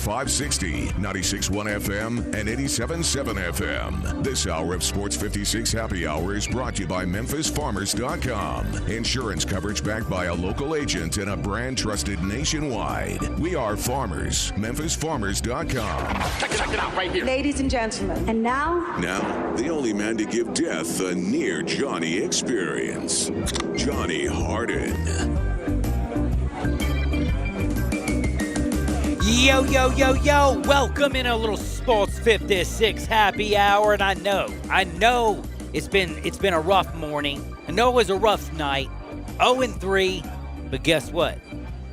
560, 96.1 FM, and 87.7 FM. This hour of Sports 56 Happy Hour is brought to you by MemphisFarmers.com. Insurance coverage backed by a local agent and a brand trusted nationwide. We are farmers. MemphisFarmers.com. Check it out right here. Ladies and gentlemen, and now, The only man to give death a near Johnny experience. Johnny Harden. Yo, yo, yo, yo, welcome in a little Sports 56 Happy Hour, and I know it's been a rough morning. I know it was a rough night, 0-3, but guess what?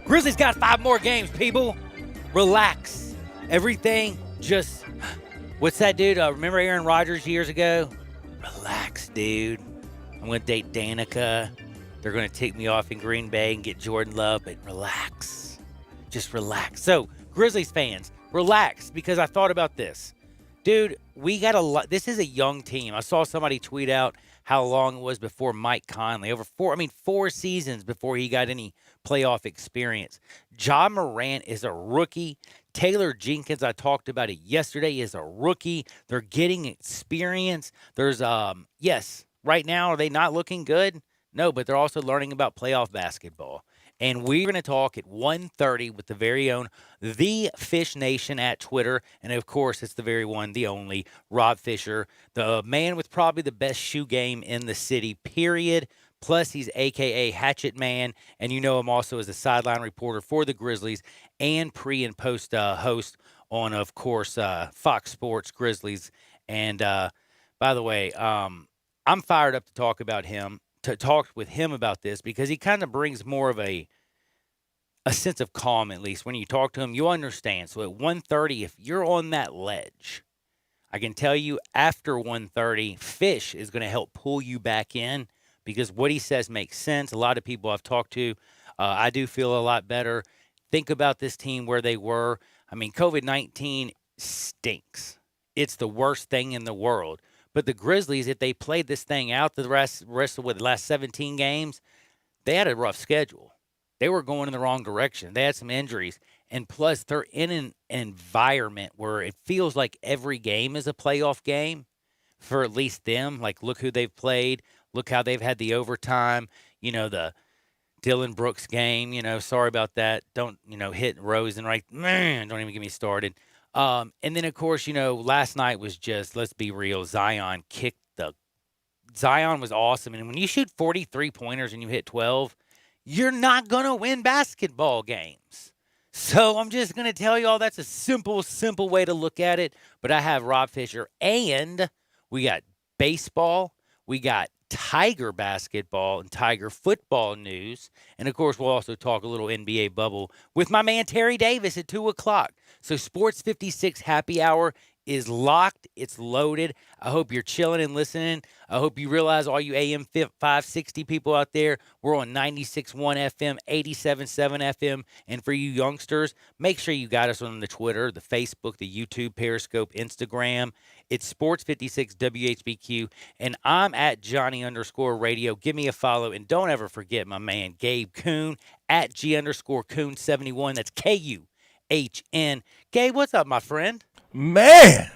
Grizzlies got 5 more games, people. Relax. Everything just, what's that dude? Remember Aaron Rodgers years ago? Relax, dude. I'm going to date Danica. They're going to take me off in Green Bay and get Jordan Love, but relax. Just relax. So, Grizzlies fans, relax, because I thought about this. Dude, we got a lot. This is a young team. I saw somebody tweet out how long it was before Mike Conley. 4 seasons before he got any playoff experience. Ja Morant is a rookie. Taylor Jenkins, I talked about it yesterday, is a rookie. They're getting experience. There's, yes, right now, are they not looking good? No, but they're also learning about playoff basketball. And we're going to talk at 1:30 with the very own The Fish Nation at Twitter. And, of course, it's the very one, the only, Rob Fisher, the man with probably the best shoe game in the city, period. Plus, he's a.k.a. Hatchet Man. And you know him also as a sideline reporter for the Grizzlies and pre- and post host on, of course, Fox Sports Grizzlies. And, by the way, I'm fired up to talk about him. To talk with him about this because he kind of brings more of a sense of calm, at least. When you talk to him, you understand. So at 1:30, if you're on that ledge, I can tell you after 1:30, Fish is going to help pull you back in because what he says makes sense. A lot of people I've talked to, I do feel a lot better. Think about this team where they were. I mean, COVID-19 stinks. It's the worst thing in the world. But the Grizzlies, if they played this thing out the rest of the last 17 games, they had a rough schedule. They were going in the wrong direction. They had some injuries. And plus, they're in an environment where it feels like every game is a playoff game for at least them. Like, look who they've played. Look how they've had the overtime. You know, the Dylan Brooks game. You know, sorry about that. Don't, hit Rosen right. Man, don't even get me started. And then, of course, last night was just, let's be real, Zion was awesome. And when you shoot 43 pointers and you hit 12, you're not going to win basketball games. So I'm just going to tell you all that's a simple way to look at it. But I have Rob Fisher, and we got baseball, we got Tiger basketball and Tiger football news. And, of course, we'll also talk a little NBA bubble with my man Terry Davis at 2 o'clock. So Sports 56 Happy Hour is locked. It's loaded. I hope you're chilling and listening. I hope you realize, all you AM 560 people out there, we're on 96.1 FM, 87.7 FM. And for you youngsters, make sure you got us on the Twitter, the Facebook, the YouTube, Periscope, Instagram. It's Sports 56 WHBQ. And I'm at Johnny_radio. Give me a follow. And don't ever forget my man, Gabe Kuhn, at G_Kuhn71. That's KUHN. Gabe, what's up, my friend? Man,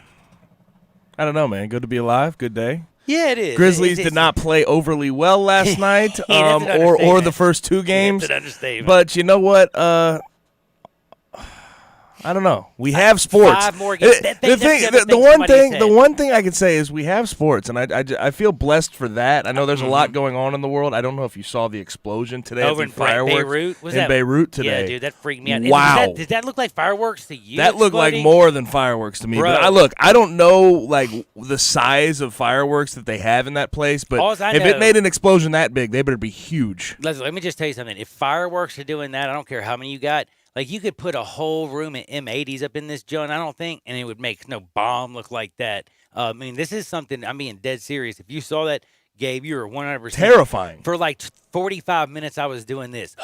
I don't know, man. Good to be alive. Good day. Yeah, it is. Grizzlies did not play overly well last night, Yeah, or the first 2 games. That's an understatement. But you know what? I don't know. We have sports. 5 more games. The one thing I can say is we have sports, and I feel blessed for that. I know there's a lot going on in the world. I don't know if you saw the explosion today over at the in fireworks Beirut. Beirut today. Yeah, dude, that freaked me out. Wow. Did that look like fireworks to you? That looked like more than fireworks to me. Bro. But I don't know the size of fireworks that they have in that place. But if it made an explosion that big, they better be huge. Let me just tell you something. If fireworks are doing that, I don't care how many you got. Like, you could put a whole room of M80s up in this joint, I don't think, and it would make no bomb look like that. I mean, this is something, I'm being dead serious. If you saw that, Gabe, you were 100%. Terrifying. For like 45 minutes, I was doing this.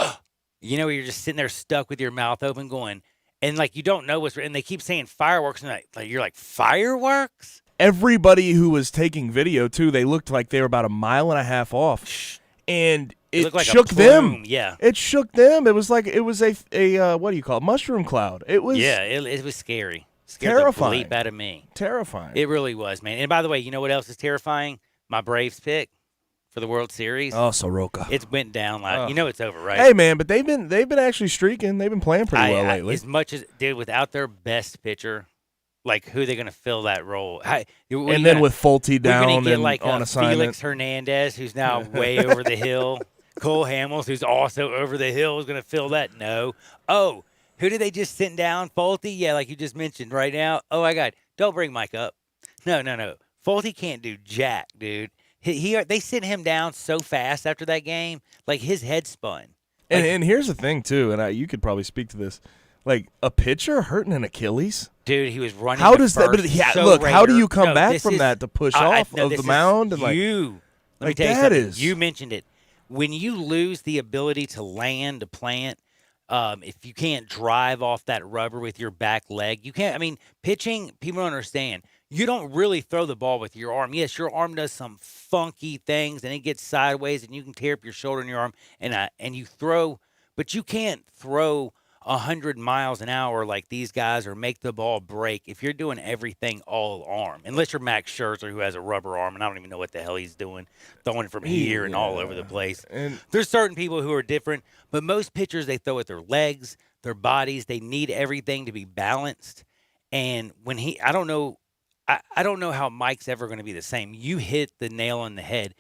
You're just sitting there stuck with your mouth open going, and like you don't know what's, and they keep saying fireworks, and like you're like, fireworks? Everybody who was taking video, too, they looked like they were about a mile and a half off. and it looked like shook a them. plume, yeah. It shook them. It was like a what do you call it? Mushroom cloud. It was it was scary. Scared terrifying. the bleep out of me. Terrifying. It really was, man. And by the way, you know what else is terrifying? My Braves pick for the World Series. Oh, Soroka. It went down like you know it's over, right? Hey man, but they've been actually streaking. They've been playing pretty well lately. As much as dude, without their best pitcher, like who are they going to fill that role? With Fulte down we're gonna get and like on assignment. Felix Hernandez, who's now way over the hill. Cole Hamels, who's also over the hill, is going to fill that. No. Oh, who did they just send down? Fulte? Yeah, like you just mentioned right now. Oh, my God. Don't bring Mike up. No. Fulte can't do jack, dude. They sent him down so fast after that game, like his head spun. Like, and here's the thing, too, and you could probably speak to this. Like, a pitcher hurting an Achilles? Dude, he was running. How does that? But how do you come back from that to push off of the mound? And let me tell you that something. is. You mentioned it. When you lose the ability to land, to plant, if you can't drive off that rubber with your back leg, you can't. I mean, pitching, people don't understand. You don't really throw the ball with your arm. Yes, your arm does some funky things, and it gets sideways, and you can tear up your shoulder and your arm, and you throw, but you can't throw 100 miles an hour like these guys or make the ball break if you're doing everything all arm. Unless you're Max Scherzer, who has a rubber arm, and I don't even know what the hell he's doing, throwing from here and all over the place. And there's certain people who are different, but most pitchers, they throw with their legs, their bodies. They need everything to be balanced. And when I don't know how Mike's ever going to be the same. You hit the nail on the head.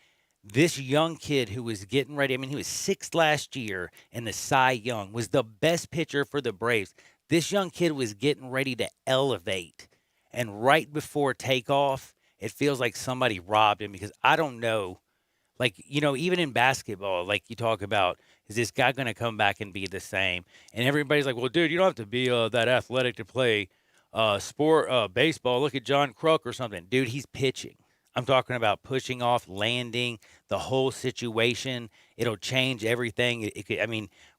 This young kid who was getting ready, I mean, he was 6th last year in the Cy Young, was the best pitcher for the Braves. This young kid was getting ready to elevate. And right before takeoff, it feels like somebody robbed him because I don't know. Like, you know, even in basketball, like you talk about, is this guy going to come back and be the same? And everybody's like, well, dude, you don't have to be that athletic to play baseball. Look at John Kruk or something. Dude, he's pitching. I'm talking about pushing off, landing, the whole situation. It'll change everything.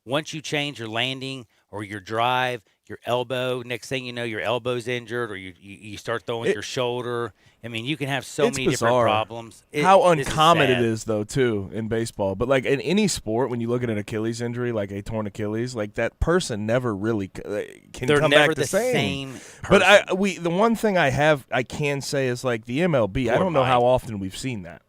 Once you change your landing or your drive, your elbow, next thing you know, your elbow's injured or you start throwing your shoulder. I mean, you can have so many different problems. How uncommon it is, though, too, in baseball. But, like, in any sport, when you look at an Achilles injury, like a torn Achilles, like, that person never really can come back the same. But the one thing I can say is, like, the MLB, I don't know how often we've seen that.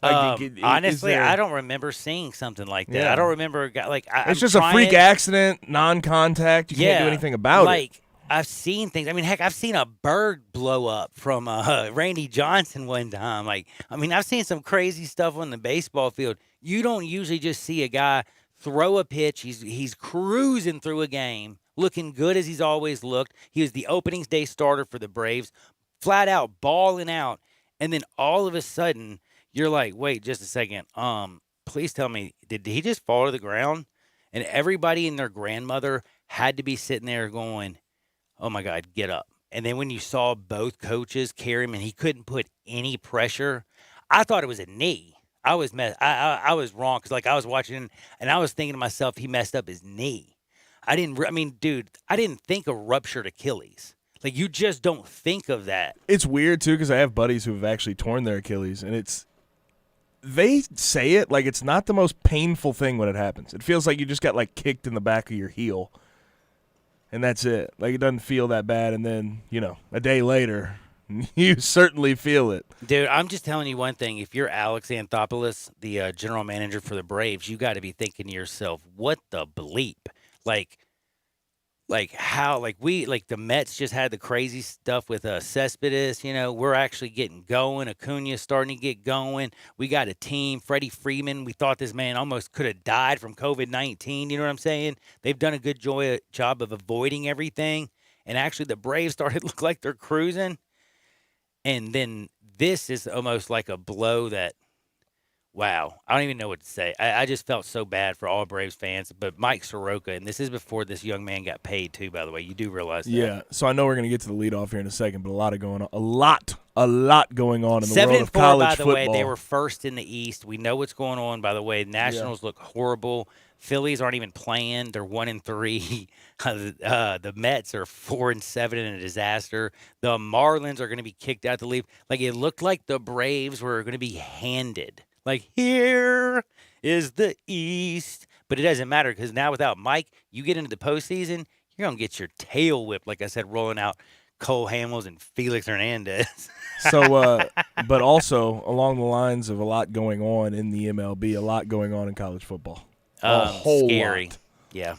Honestly, I don't remember seeing something like that. Yeah. I don't remember it's just a freak accident, non-contact. You can't do anything about it. I've seen things. I mean, heck, I've seen a bird blow up from Randy Johnson one time. I've seen some crazy stuff on the baseball field. You don't usually just see a guy throw a pitch. He's cruising through a game, looking good as he's always looked. He was the opening day starter for the Braves, flat out balling out, and then all of a sudden you're like, wait, just a second. Please tell me, did he just fall to the ground? And everybody and their grandmother had to be sitting there going, oh, my God, get up. And then when you saw both coaches carry him and he couldn't put any pressure, I thought it was a knee. I was wrong because, I was watching and I was thinking to myself, he messed up his knee. I didn't think of ruptured Achilles. Like, you just don't think of that. It's weird, too, because I have buddies who have actually torn their Achilles, and they say it like it's not the most painful thing when it happens. It feels like you just got, kicked in the back of your heel. And that's it. Like, it doesn't feel that bad. And then, a day later, you certainly feel it. Dude, I'm just telling you one thing. If you're Alex Anthopoulos, the general manager for the Braves, you got to be thinking to yourself, what the bleep? The Mets just had the crazy stuff with Cespedes. We're actually getting going. Acuna's starting to get going. We got a team. Freddie Freeman, we thought this man almost could have died from COVID-19. You know what I'm saying? They've done a good job of avoiding everything. And actually, the Braves started to look like they're cruising. And then this is almost like a blow that, wow, I don't even know what to say. I just felt so bad for all Braves fans. But Mike Soroka, and this is before this young man got paid too, by the way. You do realize that. Yeah, so I know we're going to get to the leadoff here in a second, but a lot going on in the world of college football. 7-4, by the way. They were first in the East. We know what's going on, by the way. Nationals look horrible. Phillies aren't even playing. They're 1-3. The Mets are 4-7 in a disaster. The Marlins are going to be kicked out the league. It looked like the Braves were going to be handed. Here, is the East. But it doesn't matter because now without Mike, you get into the postseason, you're going to get your tail whipped, like I said, rolling out Cole Hamels and Felix Hernandez. So, but also along the lines of a lot going on in the MLB, a lot going on in college football. A whole scary. lot. Yeah.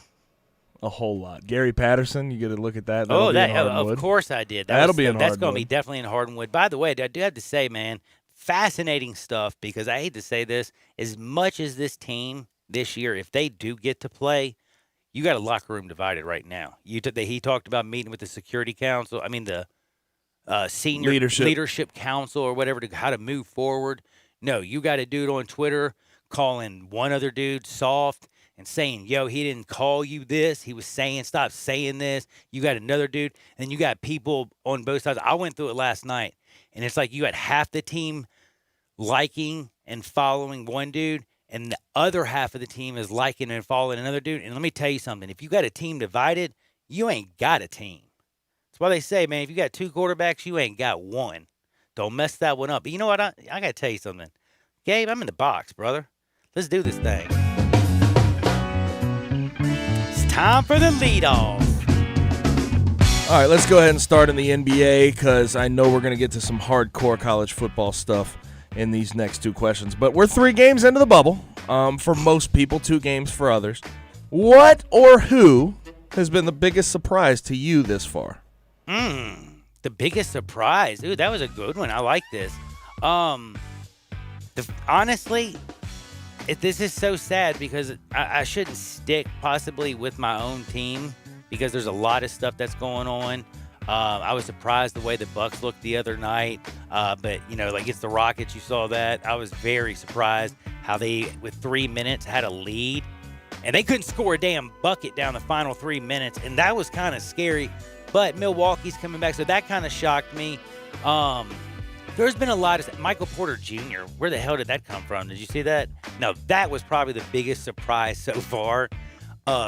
A whole lot. Gary Patterson, you get to look at that. Of course I did. That'll be in That's going to Hardwood. be definitely in Hardwood. By the way, I do have to say, man, fascinating stuff because I hate to say this, as much as this team this year, if they do get to play, you got a locker room divided right now. He talked about meeting with the security council. I mean, the senior leadership council or whatever how to move forward. No, you got a dude on Twitter calling one other dude soft and saying, yo, he didn't call you this. He was saying, stop saying this. You got another dude, and you got people on both sides. I went through it last night, and it's like you got half the team liking and following one dude, and the other half of the team is liking and following another dude. And let me tell you something. If you got a team divided, you ain't got a team. That's why they say, man, if you got two quarterbacks, you ain't got one. Don't mess that one up. But you know what? I got to tell you something. Gabe, I'm in the box, brother. Let's do this thing. It's time for the leadoff. All right, let's go ahead and start in the NBA because I know we're going to get to some hardcore college football stuff in these next two questions. But we're 3 games into the bubble for most people, 2 games for others. What or who has been the biggest surprise to you this far? The biggest surprise. Ooh, that was a good one. I like this. Honestly, this is so sad because I shouldn't stick possibly with my own team because there's a lot of stuff that's going on. I was surprised the way the Bucks looked the other night. But, like it's the Rockets, you saw that. I was very surprised how they, with 3 minutes, had a lead. And they couldn't score a damn bucket down the final 3 minutes. And that was kind of scary. But Milwaukee's coming back, so that kind of shocked me. There's been a lot of Michael Porter Jr. Where the hell did that come from? Did you see that? No, that was probably the biggest surprise so far,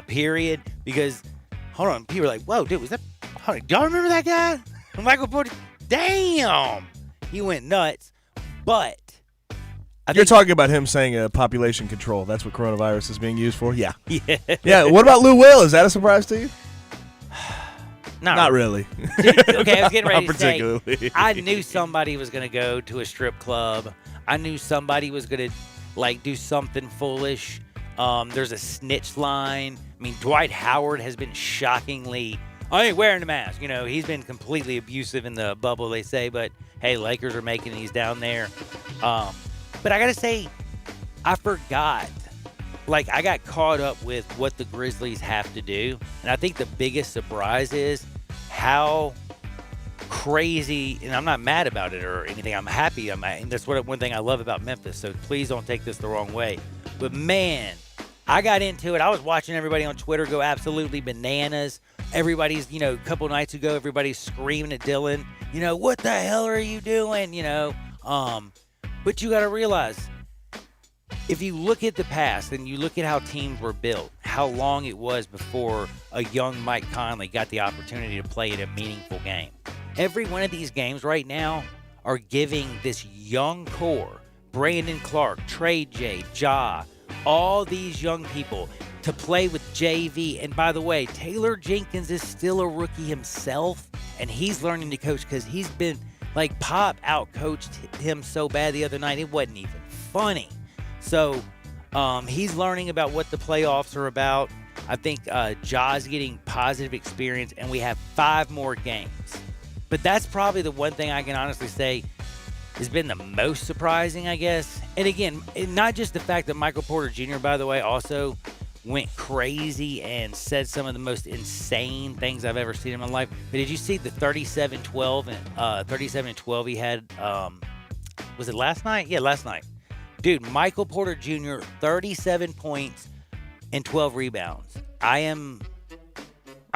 period. Because, hold on, people were like, whoa, dude, was that? Do y'all remember that guy? Michael Porter? Damn! He went nuts. But You're talking about him saying population control. That's what coronavirus is being used for? Yeah. Yeah. Yeah, what about Lou Will? Is that a surprise to you? Not really. Okay, I was getting ready Not to say, particularly. I knew somebody was going to go to a strip club. I knew somebody was going to, do something foolish. There's a snitch line. I mean, Dwight Howard has been shockingly, I ain't wearing a mask. He's been completely abusive in the bubble, they say. But, hey, Lakers are making it. He's down there. But I got to say, I forgot. I got caught up with what the Grizzlies have to do. And I think the biggest surprise is how crazy, and I'm not mad about it or anything. I'm happy. And that's one thing I love about Memphis. So please don't take this the wrong way. But, man, I got into it. I was watching everybody on Twitter go absolutely bananas. Everybody's, a couple nights ago, everybody's screaming at Dylan, what the hell are you doing? But you got to realize, if you look at the past and you look at how teams were built, how long it was before a young Mike Conley got the opportunity to play in a meaningful game. Every one of these games right now are giving this young core, Brandon Clark, Trey J, Ja, all these young people to play with JV. And by the way, Taylor Jenkins is still a rookie himself, and he's learning to coach because he's been, Pop out-coached him so bad the other night, it wasn't even funny. So he's learning about what the playoffs are about. I think Ja's getting positive experience, and we have 5 more games. But that's probably the one thing I can honestly say has been the most surprising, I guess. And again, not just the fact that Michael Porter Jr., by the way, also went crazy and said some of the most insane things I've ever seen in my life. But did you see the 37-12 and 37-12 he had? Was it last night? Yeah, last night. Dude, Michael Porter Jr., 37 points and 12 rebounds. I'm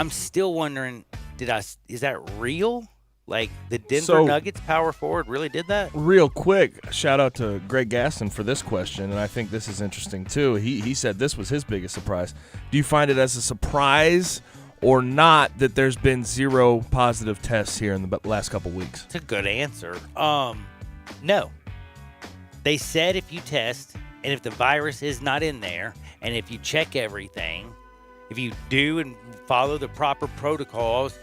still wondering, is that real? The Denver Nuggets power forward really did that? Real quick, shout out to Greg Gaston for this question, and I think this is interesting too. He said this was his biggest surprise. Do you find it as a surprise or not that there's been 0 positive tests here in the last couple weeks? It's a good answer. No. They said if you test, and if the virus is not in there, and if you check everything, if you do and follow the proper protocols,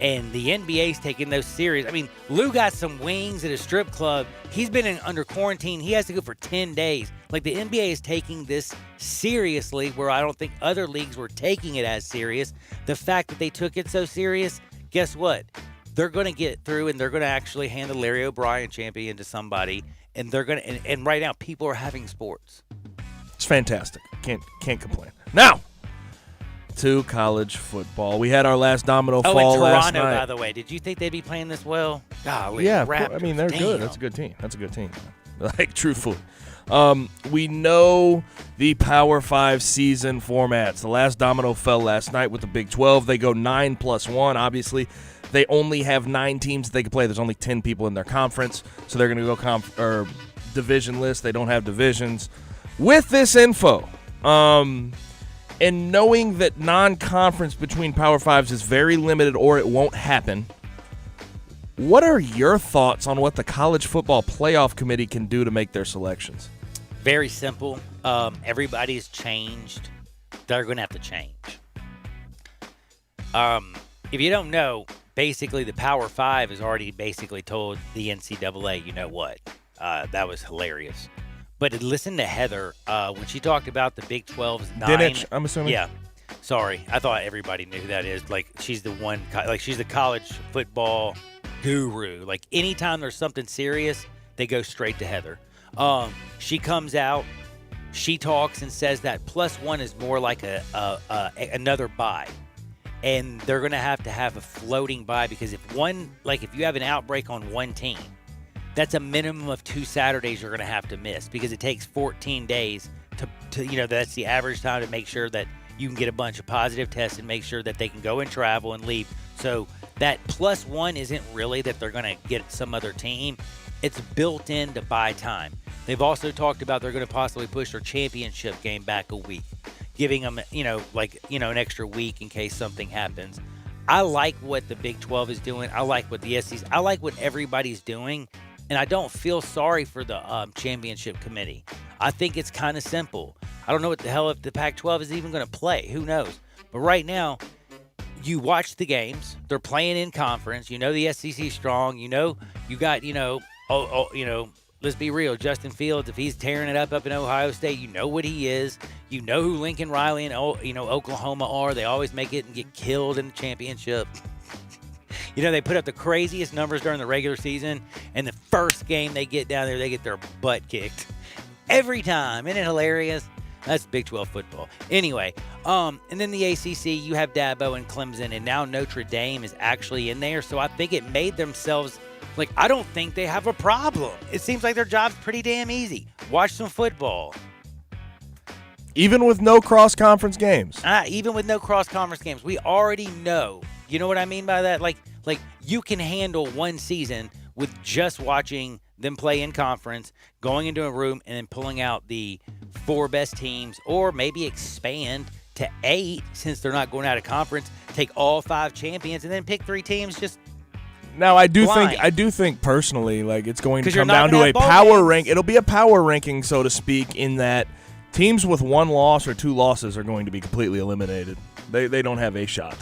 and the NBA's taking those serious. I mean, Lou got some wings at a strip club. He's been under quarantine. He has to go for 10 days. Like, the NBA is taking this seriously, where I don't think other leagues were taking it as serious. The fact that they took it so serious, guess what? They're going to get through, and they're going to actually hand the Larry O'Brien champion to somebody, and they're going to. And right now, people are having sports. It's fantastic. Can't complain. Now, to college football. We had our last domino fall last night. Toronto, by the way. Did you think they'd be playing this well? Golly, yeah, Raptors, I mean, they're damn. good. That's a good team. That's a good team. Like, truthfully. We know the Power 5 season formats. The last domino fell last night with the Big 12. They go 9+1. Obviously, they only have 9 teams that they can play. There's only 10 people in their conference, so they're going to go division list. They don't have divisions. With this info, and knowing that non-conference between Power 5s is very limited or it won't happen, what are your thoughts on what the College Football Playoff Committee can do to make their selections? Very simple. Everybody's changed. They're going to have to change. If you don't know, basically the Power 5 has already basically told the NCAA, you know what? That was hilarious. But listen to Heather when she talked about the Big 12's 9. Dinich, I'm assuming? Yeah. Sorry. I thought everybody knew who that is. Like, she's the one, like, she's the college football guru. Like, anytime there's something serious, they go straight to Heather. She comes out, she talks and says that +1 is more like another bye. And they're going to have a floating bye, because if you have an outbreak on one team, that's a minimum of 2 Saturdays you're going to have to miss, because it takes 14 days to that's the average time to make sure that you can get a bunch of positive tests and make sure that they can go and travel and leave. So that +1 isn't really that they're going to get some other team. It's built in to buy time. They've also talked about they're going to possibly push their championship game back a week, giving them, an extra week in case something happens. I like what the Big 12 is doing. I like what the SEC, I like what everybody's doing. And I don't feel sorry for the championship committee. I think it's kind of simple. I don't know what the hell if the Pac-12 is even going to play. Who knows? But right now, you watch the games. They're playing in conference. You know the SEC strong. You know you got, let's be real. Justin Fields, if he's tearing it up in Ohio State, you know what he is. You know who Lincoln Riley and Oklahoma are. They always make it and get killed in the championship. They put up the craziest numbers during the regular season, and the first game they get down there, they get their butt kicked. Every time. Isn't it hilarious? That's Big 12 football. Anyway, and then the ACC, you have Dabo and Clemson, and now Notre Dame is actually in there, so I think it made themselves, I don't think they have a problem. It seems like their job's pretty damn easy. Watch some football. Even with no cross-conference games? Even with no cross-conference games. We already know. You know what I mean by that? Like you can handle one season with just watching them play in conference, going into a room, and then pulling out the 4 best teams, or maybe expand to 8 since they're not going out of conference, take all 5 champions, and then pick 3 teams just Now, I do blind. think personally, it's going to 'Cause you're come not down to gonna a have bowl power games. rank. It'll be a power ranking, so to speak, in that teams with 1 loss or 2 losses are going to be completely eliminated. They don't have a shot.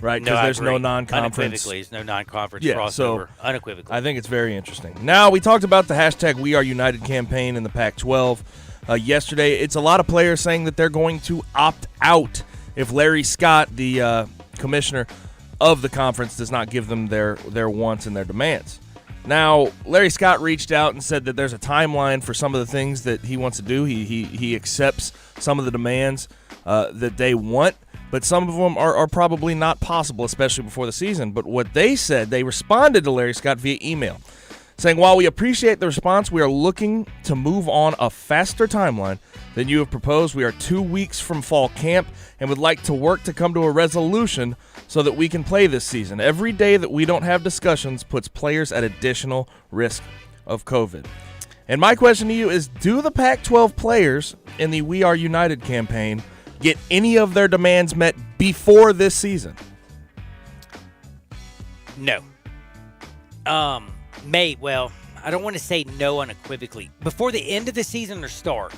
Right, because there's no non-conference. Unequivocally, there's no non-conference crossover. So unequivocally. I think it's very interesting. Now, we talked about the hashtag We Are United campaign in the Pac-12 yesterday. It's a lot of players saying that they're going to opt out if Larry Scott, the commissioner of the conference, does not give them their wants and their demands. Now, Larry Scott reached out and said that there's a timeline for some of the things that he wants to do. He accepts some of the demands that they want, but some of them are probably not possible, especially before the season. But what they said, they responded to Larry Scott via email, saying, while we appreciate the response, we are looking to move on a faster timeline than you have proposed. We are 2 weeks from fall camp and would like to work to come to a resolution so that we can play this season. Every day that we don't have discussions puts players at additional risk of COVID. And my question to you is, do the Pac-12 players in the We Are United campaign get any of their demands met before this season? No. I don't want to say no unequivocally. Before the end of the season or start?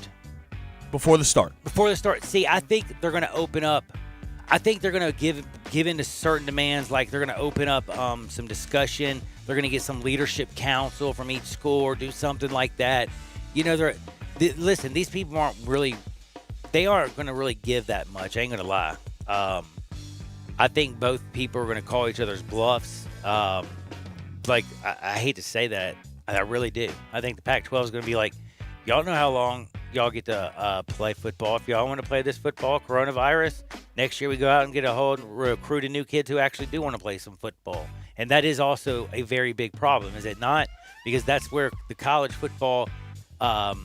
Before the start. Before the start. See, I think they're going to open up. I think they're going to give in to certain demands. Like they're going to open up some discussion. They're going to get some leadership council from each school or do something like that. You know, listen, these people they aren't going to really give that much. I ain't going to lie. I think both people are going to call each other's bluffs. Like, I hate to say that. I really do. I think the Pac-12 is going to be like, y'all know how long y'all get to play football. If y'all want to play this football, coronavirus, next year we go out and get a whole recruit of new kids who actually do want to play some football. And that is also a very big problem, is it not? Because that's where the college football, I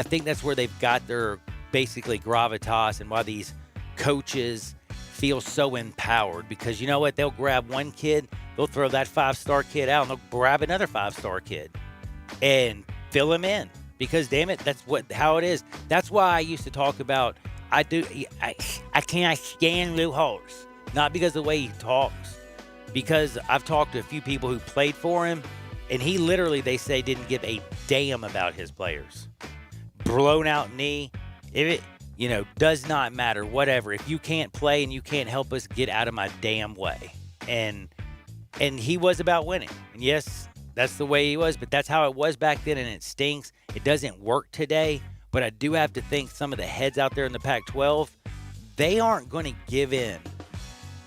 think that's where they've got their basically gravitas and why these coaches feel so empowered. Because you know what? They'll grab one kid, they'll throw that 5-star kid out, and they'll grab another 5-star kid and fill him in. Because damn it, that's how it is. That's why I used to talk about I can't stand Lou Holtz. Not because of the way he talks, because I've talked to a few people who played for him, and he literally, they say, didn't give a damn about his players. Blown out knee, does not matter. Whatever. If you can't play and you can't help us, get out of my damn way. And he was about winning. And yes, that's the way he was, but that's how it was back then, and it stinks. It doesn't work today, but I do have to think some of the heads out there in the Pac-12, they aren't going to give in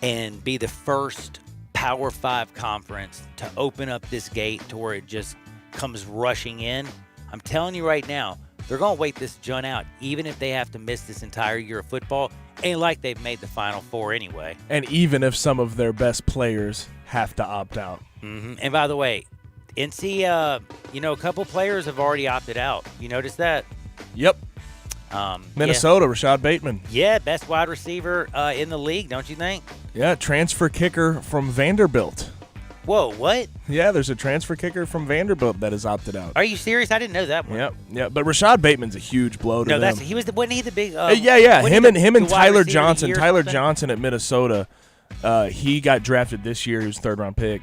and be the first Power 5 conference to open up this gate to where it just comes rushing in. I'm telling you right now, they're going to wait this Jun out, even if they have to miss this entire year of football. Ain't like they've made the Final Four anyway. And even if some of their best players have to opt out. Mm-hmm. And by the way, NC, a couple players have already opted out. You notice that? Yep. Minnesota, Rashad Bateman. Yeah, best wide receiver in the league, don't you think? Yeah, transfer kicker from Vanderbilt. Whoa, what? Yeah, there's a transfer kicker from Vanderbilt that has opted out. Are you serious? I didn't know that one. Yep. But Rashad Bateman's a huge blow to them. Wasn't he the big? Him and Tyler Johnson. Tyler Johnson at Minnesota. He got drafted this year. He was a third-round pick.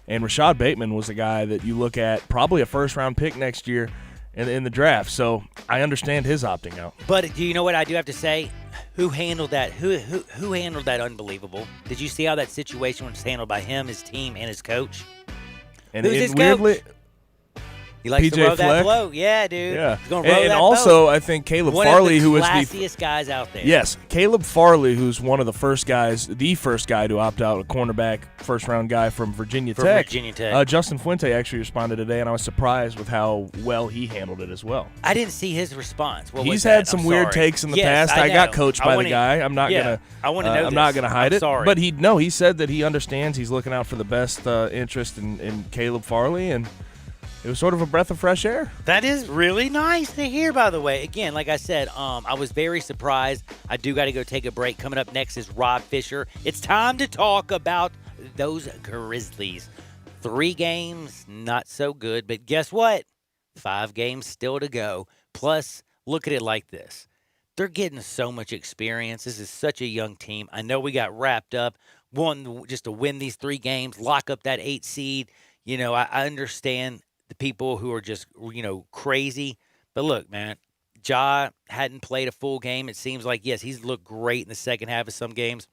And Rashad Bateman was a guy that you look at, probably a first-round pick next year in the draft. So I understand his opting out. But do you know what I do have to say? Who handled that? Who handled that unbelievable? Did you see how that situation was handled by him, his team, and his coach? And Who's his weirdly, coach? He likes to row that boat. Yeah, dude. Yeah. He's gonna row and that also, boat. I think Caleb One Farley, of who the was classiest guys out there. Yes, Caleb Farley, who's one of the first guy to opt out, a cornerback, first-round guy from Virginia Tech. Justin Fuente actually responded today, and I was surprised with how well he handled it as well. I didn't see his response. He's had some weird takes in the past. I got coached by the guy. I'm not gonna. I want to know. I'm not gonna hide it. Sorry. But he said that he understands. He's looking out for the best interest in Caleb Farley, and it was sort of a breath of fresh air. That is really nice to hear, by the way. Again, like I said, I was very surprised. I do got to go take a break. Coming up next is Rob Fisher. It's time to talk about those Grizzlies. 3 games, not so good. But guess what? 5 games still to go. Plus, look at it like this. They're getting so much experience. This is such a young team. I know we got wrapped up, just to win these 3 games, lock up that 8 seed. I understand the people who are just, crazy. But look, man, Ja hadn't played a full game. It seems like, yes, he's looked great in the second half of some games.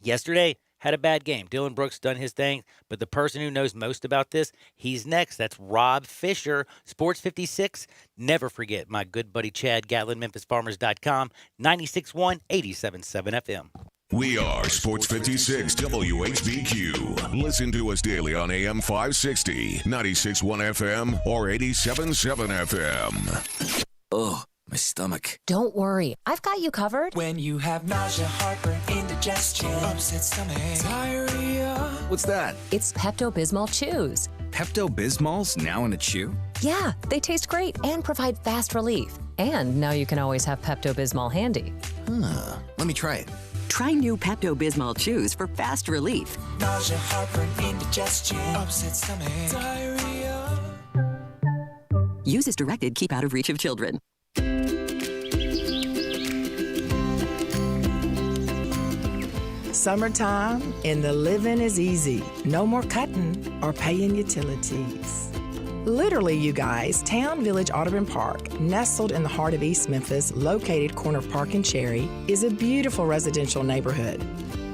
Yesterday, had a bad game. Dylan Brooks done his thing. But the person who knows most about this, he's next. That's Rob Fisher, Sports 56. Never forget my good buddy Chad Gatlin, MemphisFarmers.com, 96.1, 87.7 FM. We are Sports 56 WHBQ. Listen to us daily on AM 560, 96.1 FM, or 87.7 FM. Ugh, my stomach. Don't worry, I've got you covered. When you have nausea, heartburn, indigestion, upset stomach, diarrhea. What's that? It's Pepto-Bismol Chews. Pepto-Bismol's now in a chew? Yeah, they taste great and provide fast relief. And now you can always have Pepto-Bismol handy. Let me try it. Try new Pepto-Bismol Chews for fast relief. Nausea, heartburn, indigestion, upset stomach, diarrhea. Use as directed. Keep out of reach of children. Summertime and the living is easy. No more cutting or paying utilities. Literally, you guys, Town Village Audubon Park, nestled in the heart of East Memphis, located corner of Park and Cherry, is a beautiful residential neighborhood.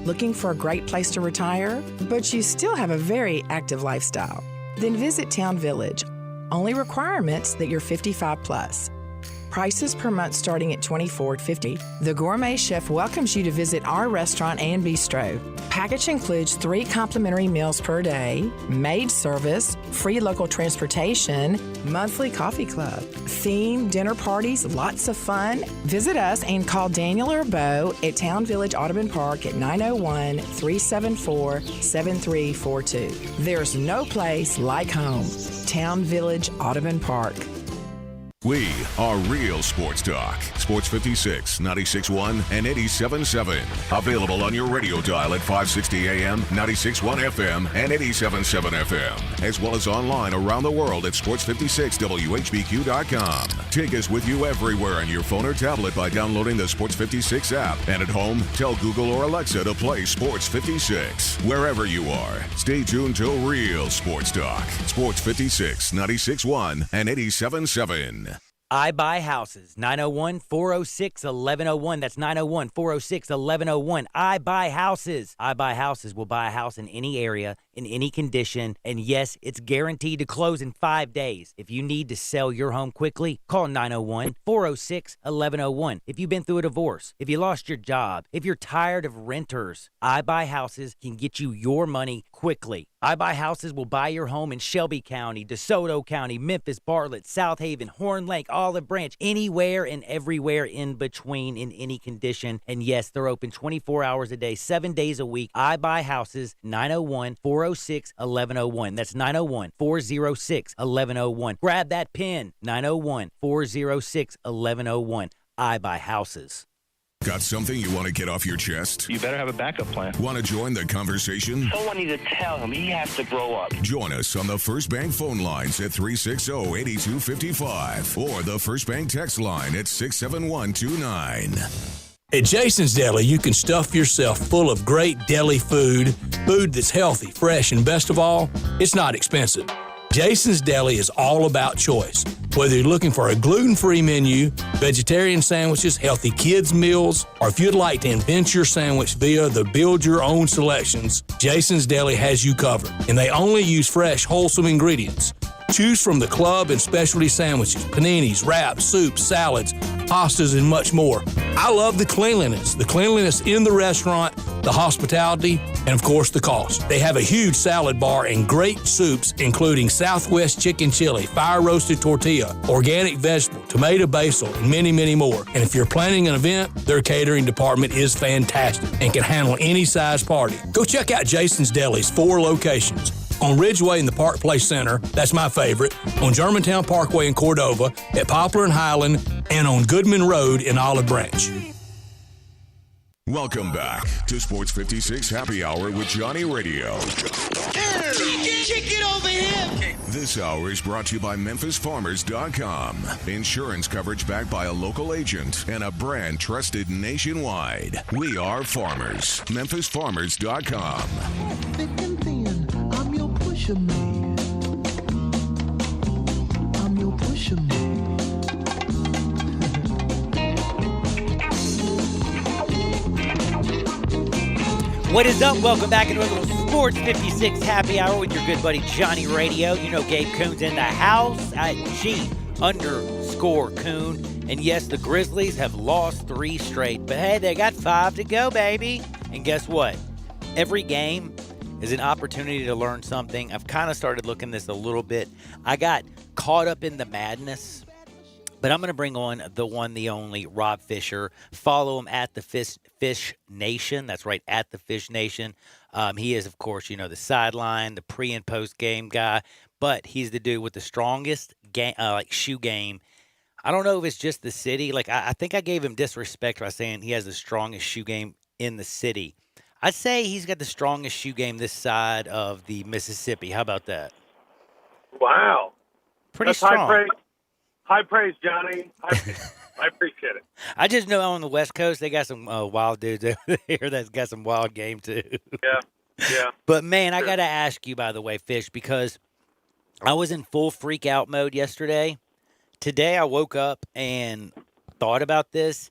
Looking for a great place to retire, but you still have a very active lifestyle? Then visit Town Village. Only requirements that you're 55 plus. Prices per month starting at $24.50. The Gourmet Chef welcomes you to visit our restaurant and bistro. Package includes 3 complimentary meals per day, maid service, free local transportation, monthly coffee club, themed dinner parties, lots of fun. Visit us and call Daniel or Bo at Town Village Audubon Park at 901-374-7342. There's no place like home. Town Village Audubon Park. We are Real Sports Talk. Sports 56, 96.1, and 87.7. Available on your radio dial at 560 AM, 96.1 FM, and 87.7 FM. As well as online around the world at sports56whbq.com. Take us with you everywhere on your phone or tablet by downloading the Sports 56 app. And at home, tell Google or Alexa to play Sports 56. Wherever you are, stay tuned to Real Sports Talk. Sports 56, 96.1, and 87.7. I Buy Houses, 901-406-1101. That's 901-406-1101. I Buy Houses. I Buy Houses will buy a house in any area, in any condition, and yes, it's guaranteed to close in 5 days. If you need to sell your home quickly, call 901-406-1101. If you've been through a divorce, if you lost your job, if you're tired of renters, I Buy Houses can get you your money quickly. I Buy Houses will buy your home in Shelby County, DeSoto County, Memphis, Bartlett, South Haven, Horn Lake, Olive Branch, anywhere and everywhere in between in any condition. And yes, they're open 24 hours a day, 7 days a week. I Buy Houses, 901-406-1101. That's 901-406-1101. Grab that pen, 901-406-1101. I Buy Houses. Got something you want to get off your chest? You better have a backup plan. Want to join the conversation? Someone needs to tell him he has to grow up. Join us on the First Bank phone lines at 360-8255 or the First Bank text line at 67129. At Jason's Deli, you can stuff yourself full of great deli food that's healthy, fresh, and best of all, it's not expensive. Jason's Deli is all about choice. Whether you're looking for a gluten-free menu, vegetarian sandwiches, healthy kids' meals, or if you'd like to invent your sandwich via the build-your-own selections, Jason's Deli has you covered. And they only use fresh, wholesome ingredients. Choose from the club and specialty sandwiches, paninis, wraps, soups, salads, pastas, and much more. I love the cleanliness in the restaurant, the hospitality, and of course the cost. They have a huge salad bar and great soups, including Southwest chicken chili, fire roasted tortilla, organic vegetable, tomato basil, and many, many more. And if you're planning an event, their catering department is fantastic and can handle any size party. Go check out Jason's Deli's 4 locations. On Ridgeway in the Park Place Center, that's my favorite, on Germantown Parkway in Cordova, at Poplar and Highland, and on Goodman Road in Olive Branch. Welcome back to Sports 56 Happy Hour with Johnny Radio. Kick it over here. This hour is brought to you by MemphisFarmers.com. Insurance coverage backed by a local agent and a brand trusted nationwide. We are farmers. MemphisFarmers.com. Thick and thin, I'm your pusher man. I'm your pusher man. What is up? Welcome back into a little Sports 56 Happy Hour with your good buddy Johnny Radio. You know Gabe Coon's in the house at G_Coon. And yes, the Grizzlies have lost 3 straight. But hey, they got 5 to go, baby. And guess what? Every game is an opportunity to learn something. I've kind of started looking this a little bit. I got caught up in the madness. But I'm going to bring on the one, the only, Rob Fisher. Follow him at the Fish Nation. That's right, at the Fish Nation. He is, of course, the sideline, the pre- and post-game guy. But he's the dude with the strongest game, shoe game. I don't know if it's just the city. I think I gave him disrespect by saying he has the strongest shoe game in the city. I'd say he's got the strongest shoe game this side of the Mississippi. How about that? Wow. Pretty That's strong. High praise, Johnny. I appreciate it. I just know on the West Coast they got some wild dudes over there that's got some wild game too. Yeah. But man, I got to ask you, by the way, Fish, because I was in full freak out mode yesterday. Today I woke up and thought about this,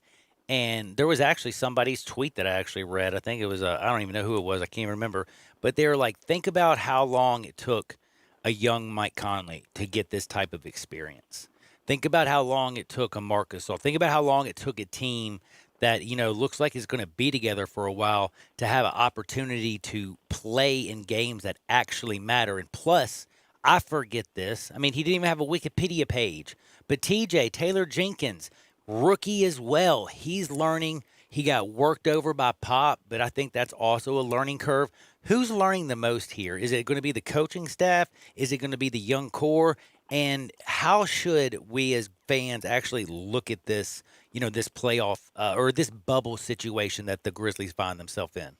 and there was actually somebody's tweet that I actually read. I think it was, I don't even know who it was. I can't remember. But they were like, think about how long it took a young Mike Conley to get this type of experience. Think about how long it took a Marc Gasol. Think about how long it took a team that, looks like it's going to be together for a while to have an opportunity to play in games that actually matter. And plus, I forget this. I mean, he didn't even have a Wikipedia page. But TJ, Taylor Jenkins, rookie as well. He's learning. He got worked over by Pop, but I think that's also a learning curve. Who's learning the most here? Is it going to be the coaching staff? Is it going to be the young core? And how should we as fans actually look at this, this playoff or this bubble situation that the Grizzlies find themselves in?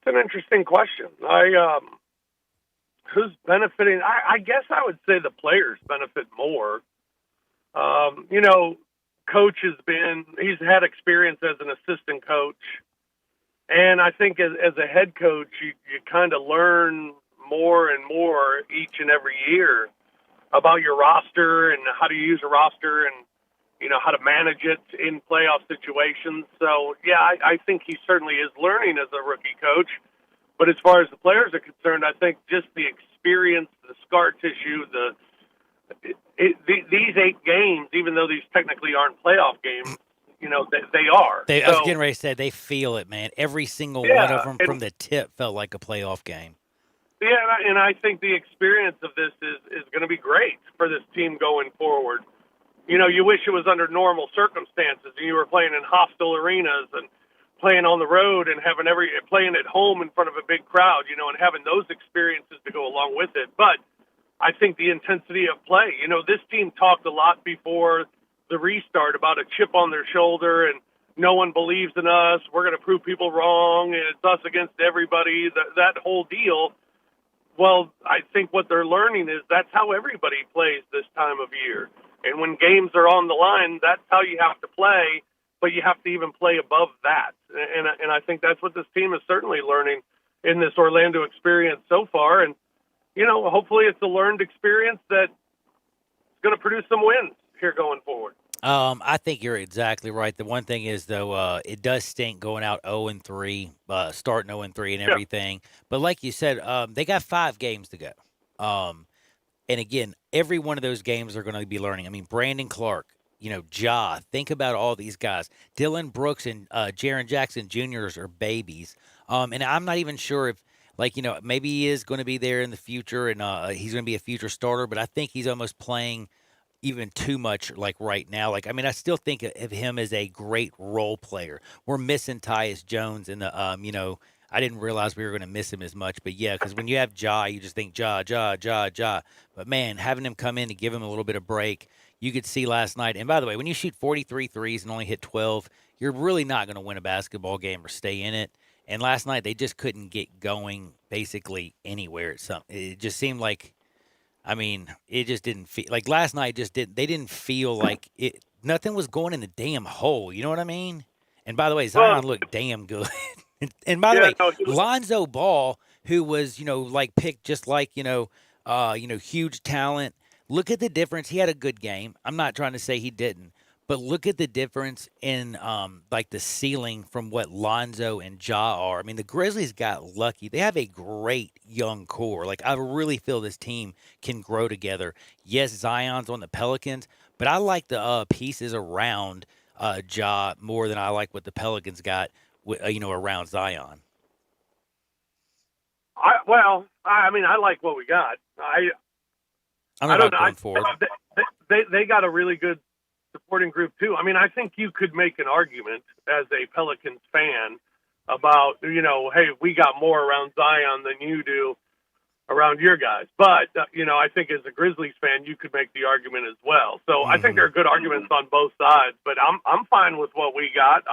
It's an interesting question. Who's benefiting? I guess I would say the players benefit more. Coach he's had experience as an assistant coach. And I think as a head coach, you kind of learn more and more each and every year about your roster and how to use a roster and, how to manage it in playoff situations. So, yeah, I think he certainly is learning as a rookie coach. But as far as the players are concerned, I think just the experience, the scar tissue, these 8 games, even though these technically aren't playoff games, they are. I was getting ready to say they feel it, man. Every single one of them from the tip felt like a playoff game. Yeah, and I think the experience of this is going to be great for this team going forward. You wish it was under normal circumstances and you were playing in hostile arenas and playing on the road and playing at home in front of a big crowd, and having those experiences to go along with it. But I think the intensity of play, this team talked a lot before the restart about a chip on their shoulder and no one believes in us. We're going to prove people wrong and it's us against everybody, that whole deal. Well, I think what they're learning is that's how everybody plays this time of year. And when games are on the line, that's how you have to play, but you have to even play above that. And I think that's what this team is certainly learning in this Orlando experience so far. And, hopefully it's a learned experience that's going to produce some wins here going forward. I think you're exactly right. The one thing is, though, it does stink going out 0-3, starting 0-3 and everything. Yeah. But like you said, they got 5 games to go. And again, every one of those games are going to be learning. I mean, Brandon Clark, Ja, think about all these guys. Dylan Brooks and Jaren Jackson Jr.'s are babies. And I'm not even sure if, maybe he is going to be there in the future and he's going to be a future starter, but I think he's almost playing even too much right now. I still think of him as a great role player. We're missing Tyus Jones and I didn't realize we were going to miss him as much, but yeah, because when you have Ja, you just think Ja. But man, having him come in to give him a little bit of break, you could see last night. And by the way, when you shoot 43 threes and only hit 12, you're really not going to win a basketball game or stay in it. And last night they just couldn't get going basically anywhere. It just seemed like, it just didn't feel like last night. They didn't feel like it. Nothing was going in the damn hole. You know what I mean? And by the way, Zion looked damn good. And by the way, Lonzo Ball, who was, picked just like, huge talent. Look at the difference. He had a good game. I'm not trying to say he didn't, but look at the difference in, the ceiling from what Lonzo and Ja are. The Grizzlies got lucky. They have a great young core. I really feel this team can grow together. Yes, Zion's on the Pelicans, but I like the pieces around Ja more than I like what the Pelicans got. Around Zion. I like what we got. I'm not going forward. They got a really good supporting group too. I think you could make an argument as a Pelicans fan about, hey, we got more around Zion than you do around your guys. But, I think as a Grizzlies fan, you could make the argument as well. So I think there are good arguments on both sides, but I'm fine with what we got.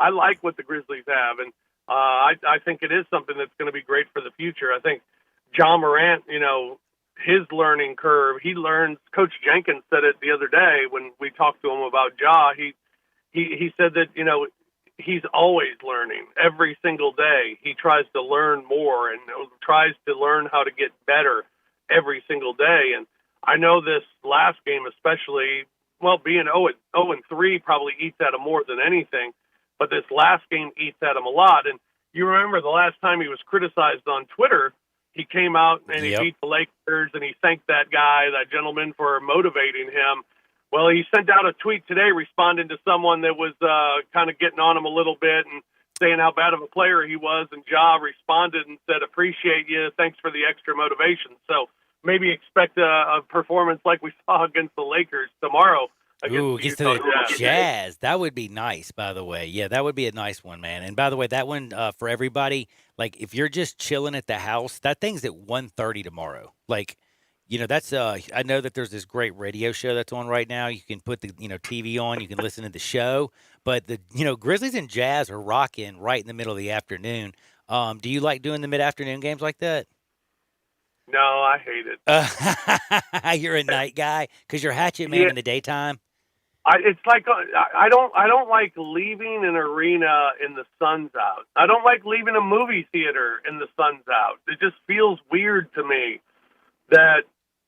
I like what the Grizzlies have, and I think it is something that's going to be great for the future. I think John Morant, his learning curve, he learns. Coach Jenkins said it the other day when we talked to him about Ja. He said that, he's always learning. Every single day he tries to learn more and tries to learn how to get better. every single day. And I know this last game especially, well, being 0-3 probably eats at him more than anything, but this last game eats at him a lot. And you remember the last time he was criticized on Twitter, he came out and he beat the Lakers, and he thanked that guy, that gentleman, for motivating him. Well, he sent out a tweet today responding to someone that was kind of getting on him a little bit and saying how bad of a player he was, and Ja responded and said, appreciate you, thanks for the extra motivation. So maybe expect a performance like we saw against the Lakers tomorrow. Against the Jazz. That would be nice, by the way. Yeah, that would be a nice one, man. And by the way, that one for everybody, like if you're just chilling at the house, that thing's at 1:30 tomorrow. Like, you know, that's I know that there's this great radio show that's on right now. You can put the TV on, you can listen to the show, but the Grizzlies and Jazz are rocking right in the middle of the afternoon. Do you like doing the mid-afternoon games like that? No, I hate it. You're a night guy because you're hatchet man in the daytime. It's like I don't like leaving an arena and the sun's out. I don't like leaving a movie theater and the sun's out. It just feels weird to me that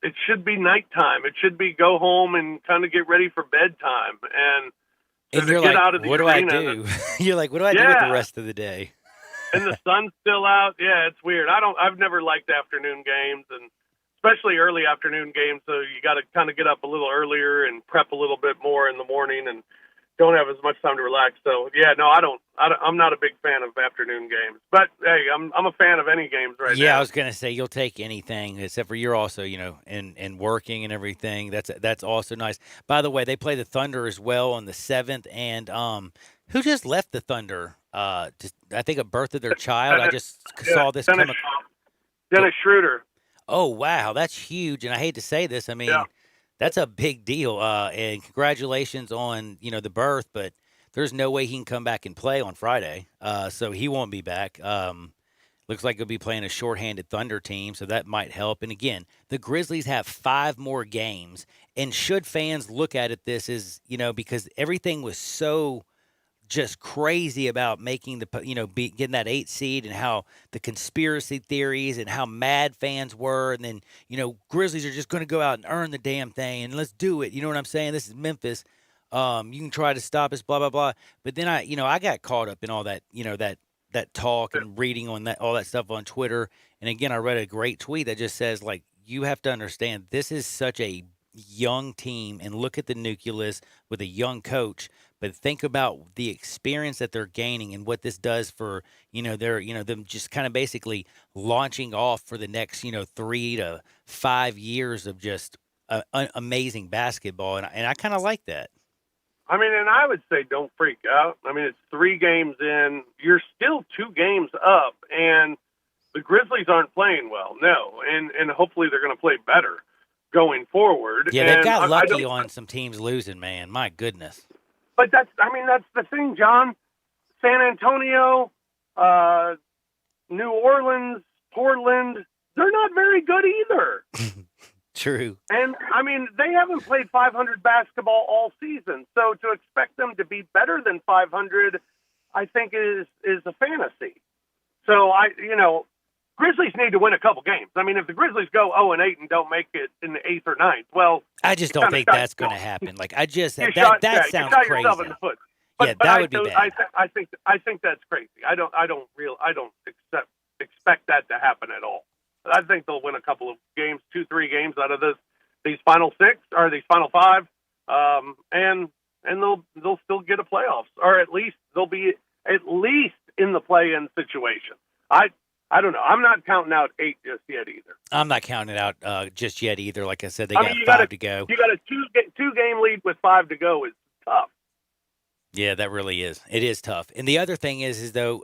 it should be nighttime. It should be go home and kind of get ready for bedtime. And you're get like, out of the what do arena. I do? You're like, what do I do with the rest of the day? And the sun's still out. Yeah, it's weird. I've never liked afternoon games, and especially early afternoon games. So you got to kind of get up a little earlier and prep a little bit more in the morning, and don't have as much time to relax. So yeah, no, I'm not a big fan of afternoon games. But hey, I'm a fan of any games right now. Yeah, I was gonna say you'll take anything, except for you're also and working and everything. That's also nice. By the way, they play the Thunder as well on the 7th, and who just left the Thunder? I think a birth of their child. I just saw this come. Dennis Schroeder. Oh wow, that's huge, and I hate to say this. I mean, that's a big deal. And congratulations on the birth, but there's no way he can come back and play on Friday. So he won't be back. Looks like he'll be playing a shorthanded Thunder team, so that might help. And again, the Grizzlies have 5 more games, and should fans look at it this is because everything was so just crazy about making getting that 8 seed, and how the conspiracy theories and how mad fans were, and then Grizzlies are just going to go out and earn the damn thing and let's do it. You know what I'm saying? This is Memphis. You can try to stop us, blah blah blah. But then I got caught up in all that that talk and reading on all that stuff on Twitter. And again, I read a great tweet that just says, like, you have to understand this is such a young team, and look at the nucleus with a young coach. But think about the experience that they're gaining and what this does for, them just kind of basically launching off for the next, 3 to 5 years of just amazing basketball. And I kind of like that. I mean, and I would say don't freak out. I mean, it's 3 games in. You're still 2 games up, and the Grizzlies aren't playing well. No, and hopefully they're going to play better going forward. Yeah, they've got lucky on some teams losing, man. My goodness. But that's the thing, John. San Antonio, New Orleans, Portland, they're not very good either. True. And, I mean, they haven't played 500 basketball all season. So to expect them to be better than 500, I think is a fantasy. So, Grizzlies need to win a couple games. I mean, if the Grizzlies go 0-8 and don't make it in the 8th or 9th, well, I just don't think that's going to happen. Like, that sounds crazy. Yourself in the foot. But that would be bad. I think that's crazy. I don't expect that to happen at all. I think they'll win a couple of games, 2-3 games out of these final 6 or these final 5, and they'll still get a playoffs, or at least they'll be at least in the play-in situation. I don't know. I'm not counting out 8 just yet either. I'm not counting it out just yet either. Like I said, they got 5 to go. You got a 2-game lead with 5 to go is tough. Yeah, that really is. It is tough. And the other thing is though,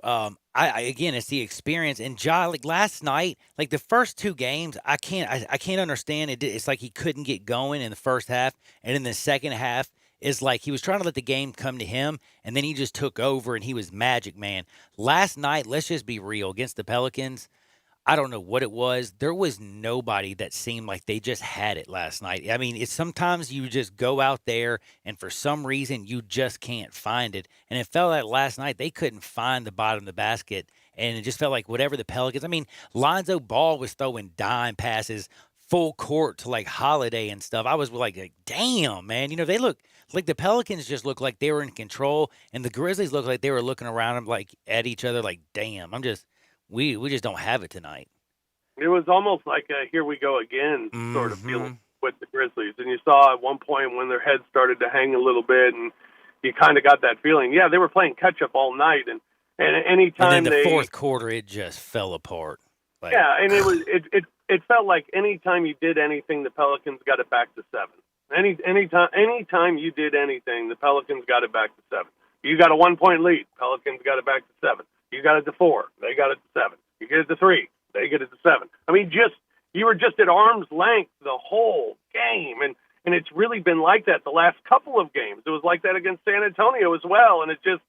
again, it's the experience. And Ja, like last night, like the first 2 games, I can't understand it. It's like he couldn't get going in the first half, and in the second half is like he was trying to let the game come to him, and then he just took over, and he was magic, man. Last night, let's just be real, against the Pelicans, I don't know what it was. There was nobody that seemed like they just had it last night. I mean, it's sometimes you just go out there and for some reason you just can't find it. And it felt like last night they couldn't find the bottom of the basket. And it just felt like whatever the Pelicans, I mean, Lonzo Ball was throwing dime passes full court to like Holiday and stuff, I was like, damn, man. They look like the Pelicans just look like they were in control, and the Grizzlies look like they were looking around them like at each other like, damn, we just don't have it tonight. It was almost like a here we go again sort of feeling with the Grizzlies. And you saw at one point when their heads started to hang a little bit, and you kind of got that feeling. Yeah, they were playing catch-up all night, and anytime and then the fourth quarter, it just fell apart. Like, yeah, and it felt like anytime you did anything, the Pelicans got it back to 7. Anytime you did anything, the Pelicans got it back to 7. You got a 1-point lead, Pelicans got it back to 7. You got it to 4, they got it to 7. You get it to 3, they get it to 7. I mean, you were just at arm's length the whole game, and it's really been like that the last couple of games. It was like that against San Antonio as well, and it just,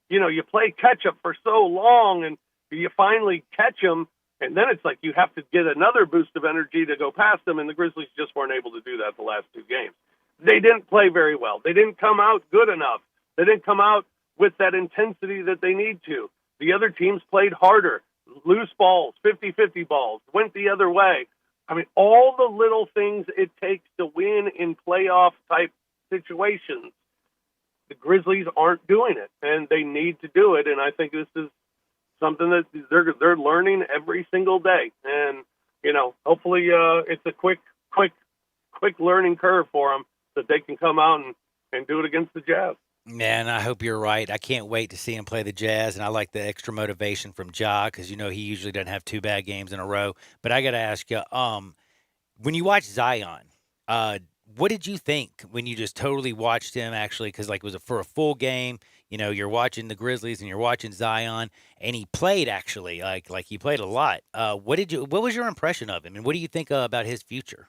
you play catch-up for so long, and you finally catch them, and then it's like you have to get another boost of energy to go past them, and the Grizzlies just weren't able to do that the last 2 games. They didn't play very well. They didn't come out good enough. They didn't come out with that intensity that they need to. The other teams played harder. Loose balls, 50-50 balls, went the other way. I mean, all the little things it takes to win in playoff-type situations, the Grizzlies aren't doing it, and they need to do it, and I think this is something that they're learning every single day. And, hopefully it's a quick learning curve for them that they can come out and do it against the Jazz. Man, I hope you're right. I can't wait to see him play the Jazz, and I like the extra motivation from Ja because, he usually doesn't have 2 bad games in a row. But I got to ask you, when you watch Zion, what did you think when you just totally watched him actually? Because, was it for a full game? You're watching the Grizzlies and you're watching Zion, and he played actually, like he played a lot. What was your impression of him, and what do you think about his future?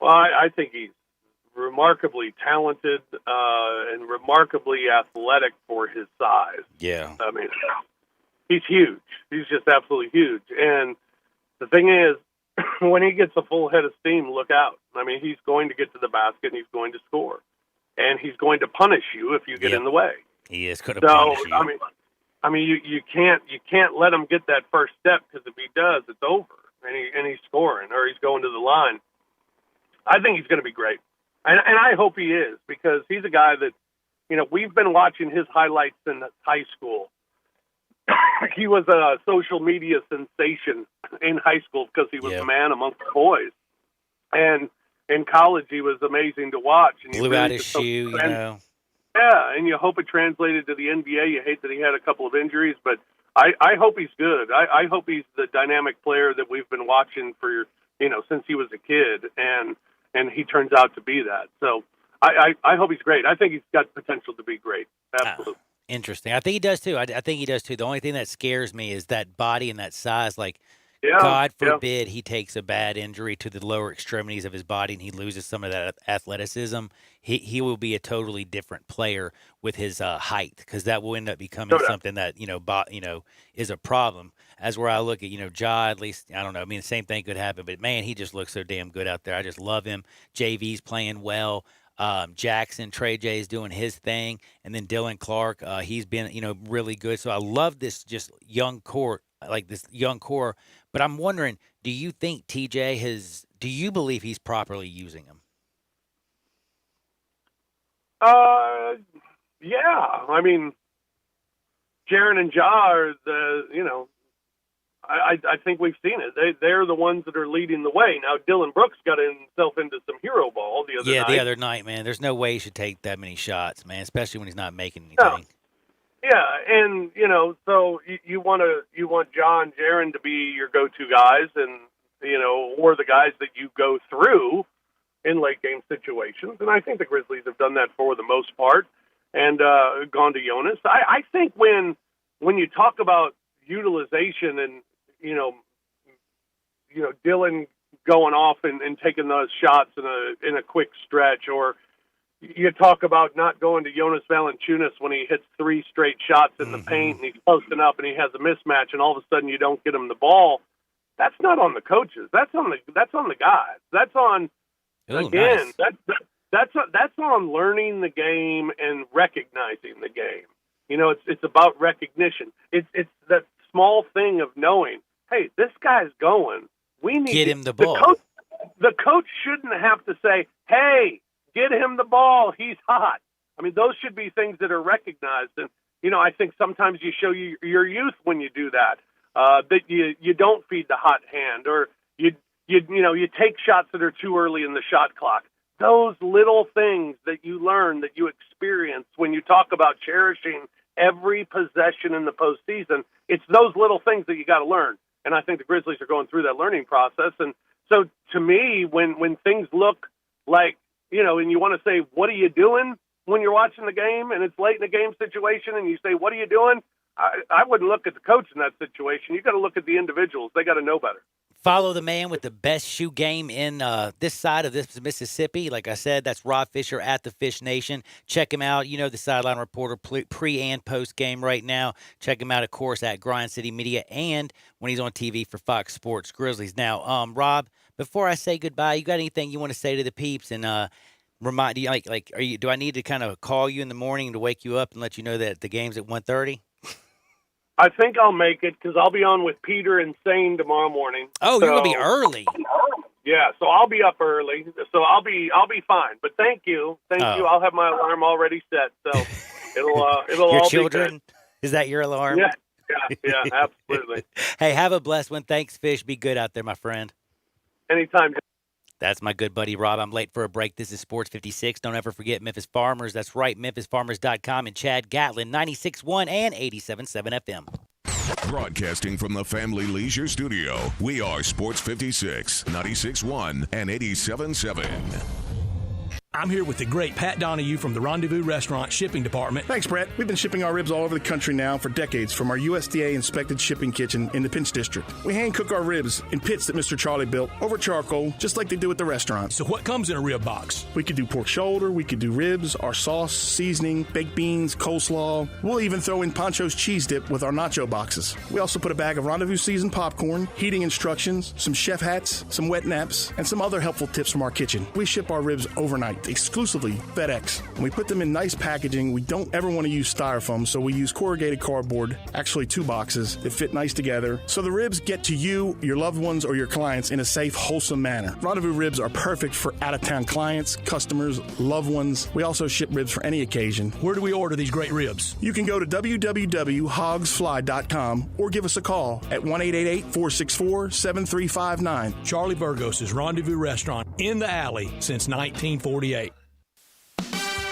Well, I think he's remarkably talented and remarkably athletic for his size. Yeah. I mean, he's huge. He's just absolutely huge. And the thing is, when he gets a full head of steam, look out. I mean, he's going to get to the basket and he's going to score. And he's going to punish you if you get in the way. He is going to punish you. I mean, you can't let him get that first step, because if he does, it's over. And he's scoring, or he's going to the line. I think he's going to be great. And I hope he is, because he's a guy that, we've been watching his highlights in high school. He was a social media sensation in high school because he was a man amongst the boys. And in college, he was amazing to watch. And blew out his shoe, Yeah, and you hope it translated to the NBA. You hate that he had a couple of injuries, but I hope he's good. I hope he's the dynamic player that we've been watching for, since he was a kid. And he turns out to be that. So I hope he's great. I think he's got potential to be great. Absolutely. Interesting. I think he does too. I think he does too. The only thing that scares me is that body and that size. God forbid he takes a bad injury to the lower extremities of his body and he loses some of that athleticism. He will be a totally different player with his height, because that will end up becoming something that is a problem. As where I look at Ja, at least I don't know. I mean, the same thing could happen, but man, he just looks so damn good out there. I just love him. JV's playing well. Jackson, Trey J is doing his thing, and then Dylan Clark, he's been really good. So I love this just young core, But I'm wondering, do you think TJ do you believe he's properly using him? Yeah. I mean, Jaren and Ja are I think we've seen it. They're the ones that are leading the way. Now, Dylan Brooks got himself into some hero ball the other night. Yeah, the other night, man. There's no way he should take that many shots, man, especially when he's not making anything. Yeah, and, so you want Ja and Jaren to be your go-to guys, and, or the guys that you go through in late-game situations. And I think the Grizzlies have done that for the most part and gone to Jonas. I think when you talk about utilization and, Dylan going off and taking those shots in a quick stretch, or you talk about not going to Jonas Valanciunas when he hits 3 straight shots in the paint and he's posting up and he has a mismatch and all of a sudden you don't get him the ball. That's not on the coaches. That's on the guys. That's on nice. That's on learning the game and recognizing the game. It's about recognition. It's that small thing of knowing, hey, this guy's going. We we need get him the ball. The coach shouldn't have to say, hey, get him the ball. He's hot. I mean, those should be things that are recognized. And, I think sometimes you show your youth when you do that, that you don't feed the hot hand, or you take shots that are too early in the shot clock. Those little things that you learn, that you experience when you talk about cherishing every possession in the postseason, it's those little things that you got to learn. And I think the Grizzlies are going through that learning process. And so to me, when things look like, and you want to say, what are you doing when you're watching the game and it's late in the game situation and you say, what are you doing? I wouldn't look at the coach in that situation. You got to look at the individuals. They got to know better. Follow the man with the best shoe game in this side of this Mississippi. Like I said, that's Rob Fisher at the Fish Nation. Check him out. The sideline reporter pre and post game right now. Check him out, of course, at Grind City Media and when he's on TV for Fox Sports Grizzlies. Now, Rob, before I say goodbye, you got anything you want to say to the peeps and remind you do I need to kind of call you in the morning to wake you up and let you know that the game's at 1:30? I think I'll make it because I'll be on with Peter and Sane tomorrow morning. Oh, you're gonna be early. Yeah, so I'll be up early. So I'll be fine. But thank you. I'll have my alarm already set. So it'll your all children? be good. Is that your alarm? Yeah, absolutely. Hey, have a blessed one. Thanks, Fish. Be good out there, my friend. Anytime. That's my good buddy, Rob. I'm late for a break. This is Sports 56. Don't ever forget Memphis Farmers. That's right, memphisfarmers.com and Chad Gatlin, 96.1 and 87.7 FM. Broadcasting from the Family Leisure Studio, we are Sports 56, 96.1 and 87.7. I'm here with the great Pat Donahue from the Rendezvous Restaurant Shipping Department. Thanks, Brett. We've been shipping our ribs all over the country now for decades from our USDA-inspected shipping kitchen in the Pinch District. We hand-cook our ribs in pits that Mr. Charlie built over charcoal, just like they do at the restaurant. So what comes in a rib box? We could do pork shoulder, we could do ribs, our sauce, seasoning, baked beans, coleslaw. We'll even throw in Pancho's cheese dip with our nacho boxes. We also put a bag of Rendezvous seasoned popcorn, heating instructions, some chef hats, some wet naps, and some other helpful tips from our kitchen. We ship our ribs overnight, exclusively FedEx. And we put them in nice packaging. We don't ever want to use styrofoam, so we use corrugated cardboard, actually 2 boxes that fit nice together, so the ribs get to you, your loved ones, or your clients in a safe, wholesome manner. Rendezvous ribs are perfect for out-of-town clients, customers, loved ones. We also ship ribs for any occasion. Where do we order these great ribs? You can go to www.hogsfly.com or give us a call at 1-888-464-7359. Charlie Burgos' Rendezvous Restaurant in the alley since 1948.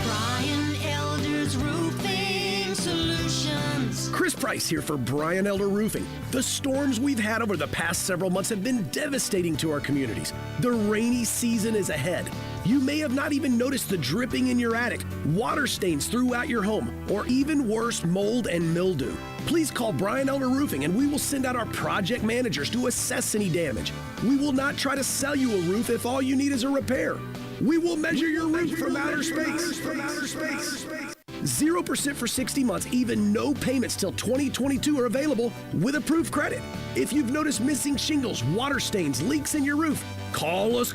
Brian Elder's Roofing Solutions. Chris Price here for Brian Elder Roofing. The storms we've had over the past several months have been devastating to our communities. The rainy season is ahead. You may have not even noticed the dripping in your attic, water stains throughout your home, or even worse, mold and mildew. Please call Brian Elder Roofing and we will send out our project managers to assess any damage. We will not try to sell you a roof if all you need is a repair. We will measure your roof from outer space. 0% for 60 months, even no payments till 2022 are available with approved credit. If you've noticed missing shingles, water stains, leaks in your roof, call us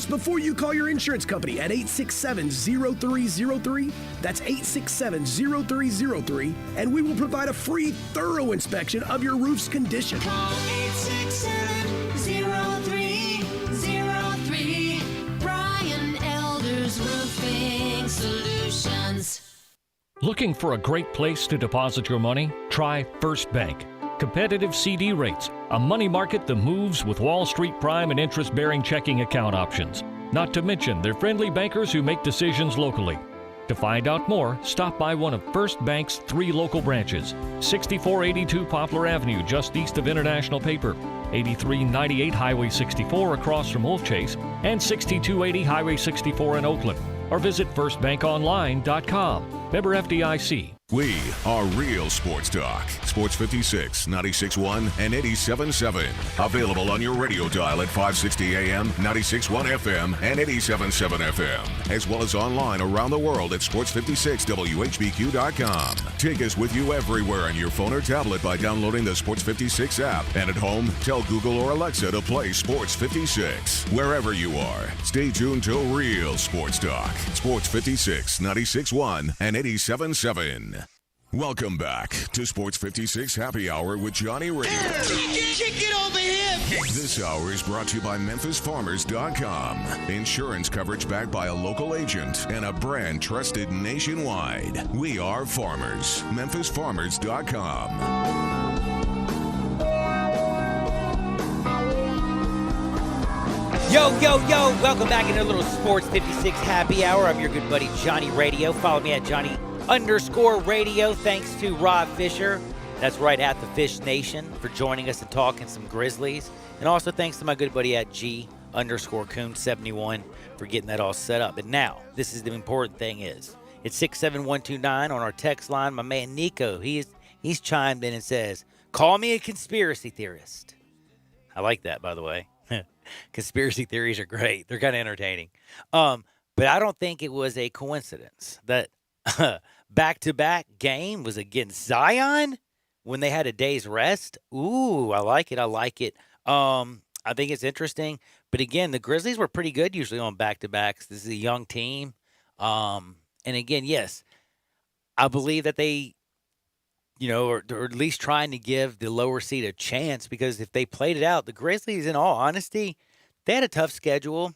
before you call your insurance company at 867-0303. That's 867-0303, and we will provide a free, thorough inspection of your roof's condition. Call 867-0303. Brian Elder's Roofing Solutions. Looking for a great place to deposit your money? Try First Bank. Competitive CD rates, a money market that moves with Wall Street prime and interest-bearing checking account options. Not to mention their friendly bankers who make decisions locally. To find out more, stop by one of First Bank's 3 local branches. 6482 Poplar Avenue, just east of International Paper. 8398 Highway 64 across from Wolf Chase. And 6280 Highway 64 in Oakland. Or visit firstbankonline.com. Member FDIC. We are Real Sports Talk. Sports 56, 96.1 and 87.7. Available on your radio dial at 560 AM, 96.1 FM, and 87.7 FM. As well as online around the world at sports56whbq.com. Take us with you everywhere on your phone or tablet by downloading the Sports 56 app. And at home, tell Google or Alexa to play Sports 56. Wherever you are, stay tuned to Real Sports Talk. Sports 56, 96.1 and 87.7. Welcome back to Sports 56 Happy Hour with Johnny Radio. Kick it over here. This hour is brought to you by MemphisFarmers.com. Insurance coverage backed by a local agent and a brand trusted nationwide. We are farmers. MemphisFarmers.com. Yo, yo, yo, welcome back into a little Sports 56 Happy Hour. I'm your good buddy, Johnny Radio. Follow me at Johnny_Radio. Thanks to Rob Fisher, that's right, at the Fish Nation, for joining us and talking some Grizzlies. And also thanks to my good buddy at G_Coon71 for getting that all set up. And now, this is the important thing is, it's 67129 on our text line. My man Nico, he's chimed in and says, call me a conspiracy theorist. I like that, by the way. Conspiracy theories are great. They're kind of entertaining. But I don't think it was a coincidence that back-to-back game was against Zion when they had a day's rest. Ooh, I like it. I like it. I think it's interesting. But again, the Grizzlies were pretty good usually on back-to-backs. This is a young team. And again, yes, I believe that they, or at least trying to give the lower seed a chance, because if they played it out, the Grizzlies, in all honesty, they had a tough schedule.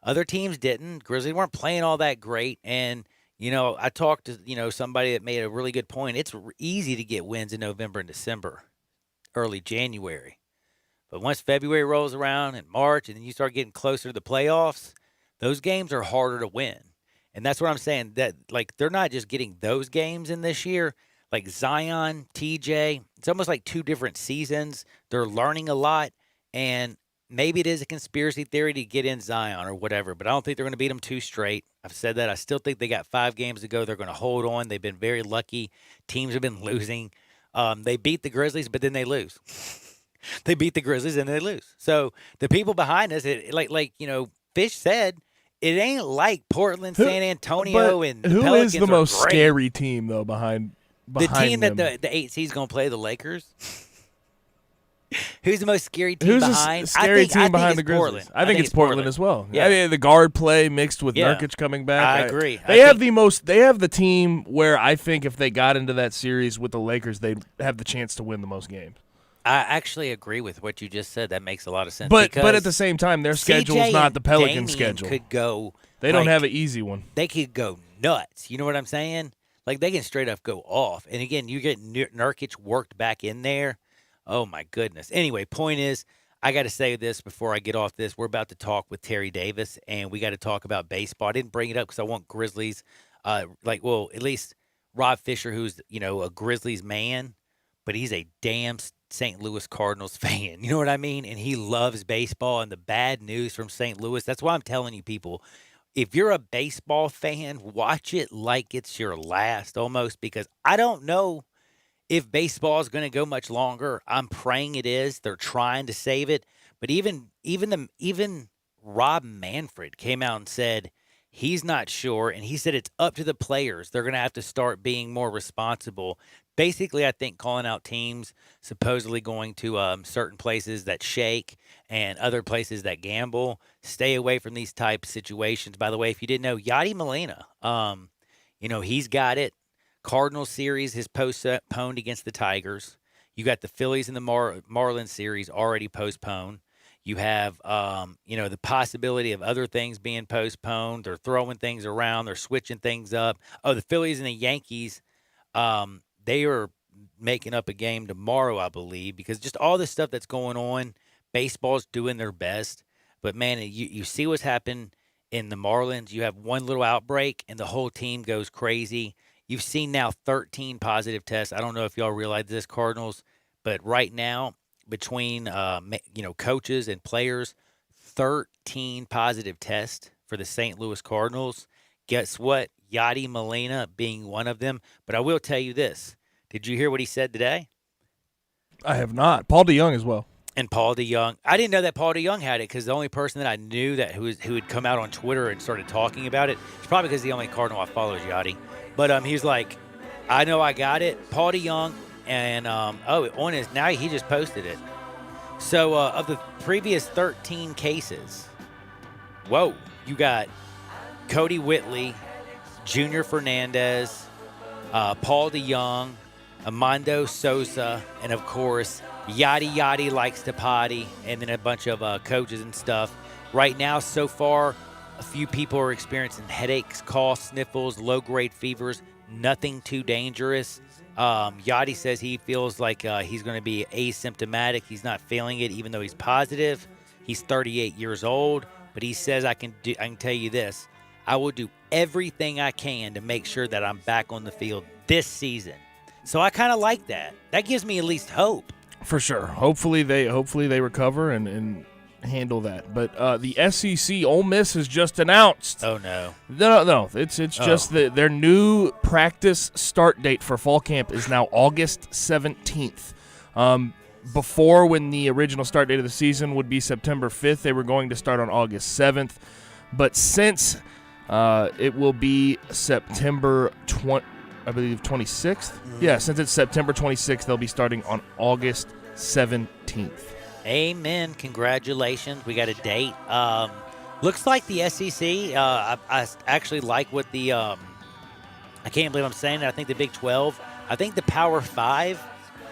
Other teams didn't. Grizzlies weren't playing all that great. And, I talked to, somebody that made a really good point. It's easy to get wins in November and December, early January. But once February rolls around and March, and then you start getting closer to the playoffs, those games are harder to win. And that's what I'm saying, that, they're not just getting those games in this year. Like Zion, TJ, it's almost like two different seasons. They're learning a lot, and maybe it is a conspiracy theory to get in Zion or whatever, but I don't think they're going to beat them two straight. I've said that. I still think they got 5 games to go. They're going to hold on. They've been very lucky. Teams have been losing. They beat the Grizzlies, but then they lose. They beat the Grizzlies, and they lose. So the people behind us, Fish said, it ain't like Portland, San Antonio, and the Pelicans. Who is the most great. Scary team, though, behind the team them? That the 8 seed's going to play, the Lakers? Who's the most scary team behind? Who's the scary team behind the Grizzlies? Portland. I think it's Portland as well. Yeah. I mean, the guard play mixed with Nurkic coming back. I agree. They have the team where I think if they got into that series with the Lakers, they'd have the chance to win the most games. I actually agree with what you just said. That makes a lot of sense. But at the same time, their schedule is not the Pelicans' schedule. Could go. They don't have an easy one. They could go nuts. You know what I'm saying? Like, they can straight up go off. And again, you get Nurkic worked back in there. Oh, my goodness. Anyway, point is, I got to say this before I get off this. We're about to talk with Terry Davis, and we got to talk about baseball. I didn't bring it up because I want Grizzlies, at least Rob Fisher, who's, a Grizzlies man, but he's a damn St. Louis Cardinals fan. You know what I mean? And he loves baseball and the bad news from St. Louis. That's why I'm telling you, people, if you're a baseball fan, watch it like it's your last almost, because I don't know if baseball is going to go much longer. I'm praying it is. They're trying to save it. But even Rob Manfred came out and said he's not sure, and he said it's up to the players. They're going to have to start being more responsible. Basically, I think calling out teams supposedly going to certain places that shake and other places that gamble. Stay away from these type of situations. By the way, if you didn't know, Yadi Molina, he's got it. Cardinals series is postponed against the Tigers. You got the Phillies and the Marlins series already postponed. You have, the possibility of other things being postponed. They're throwing things around. They're switching things up. Oh, the Phillies and the Yankees, they are making up a game tomorrow, I believe, because just all this stuff that's going on, baseball's doing their best. But, man, you see what's happened in the Marlins. You have one little outbreak, and the whole team goes crazy. You've seen now 13 positive tests. I don't know if y'all realize this, Cardinals, but right now, between coaches and players, 13 positive tests for the St. Louis Cardinals. Guess what? Yadi Molina being one of them. But I will tell you this. Did you hear what he said today? I have not. Paul DeJong as well. And Paul DeJong. I didn't know that Paul DeJong had it, because the only person that I knew that who had come out on Twitter and started talking about it, it's probably because the only Cardinal I follow is Yadi. But he's like, I know I got it. Paul DeJong, and now he just posted it. So of the previous 13 cases, you got Cody Whitley, Junior Fernandez, Paul DeYoung, Armando Sosa, and, of course, Yachty Yachty likes to potty, and then a bunch of coaches and stuff. Right now, so far, a few people are experiencing headaches, coughs, sniffles, low-grade fevers, nothing too dangerous. Yachty says he feels like he's going to be asymptomatic. He's not feeling it, even though he's positive. He's 38 years old, but he says, I can tell you this. I will do everything I can to make sure that I'm back on the field this season. So I kind of like that. That gives me at least hope. For sure. Hopefully they recover and handle that. But the SEC, Ole Miss has just announced. Oh no. No. It's just that their new practice start date for fall camp is now August 17th. Before, when the original start date of the season would be September 5th, they were going to start on August 7th. But since it will be September 26th. Yeah, since it's September 26th, they'll be starting on August 17th. Amen. Congratulations. We got a date. Looks like the SEC, I actually like what the, I can't believe I'm saying that. I think the Big 12, I think the Power 5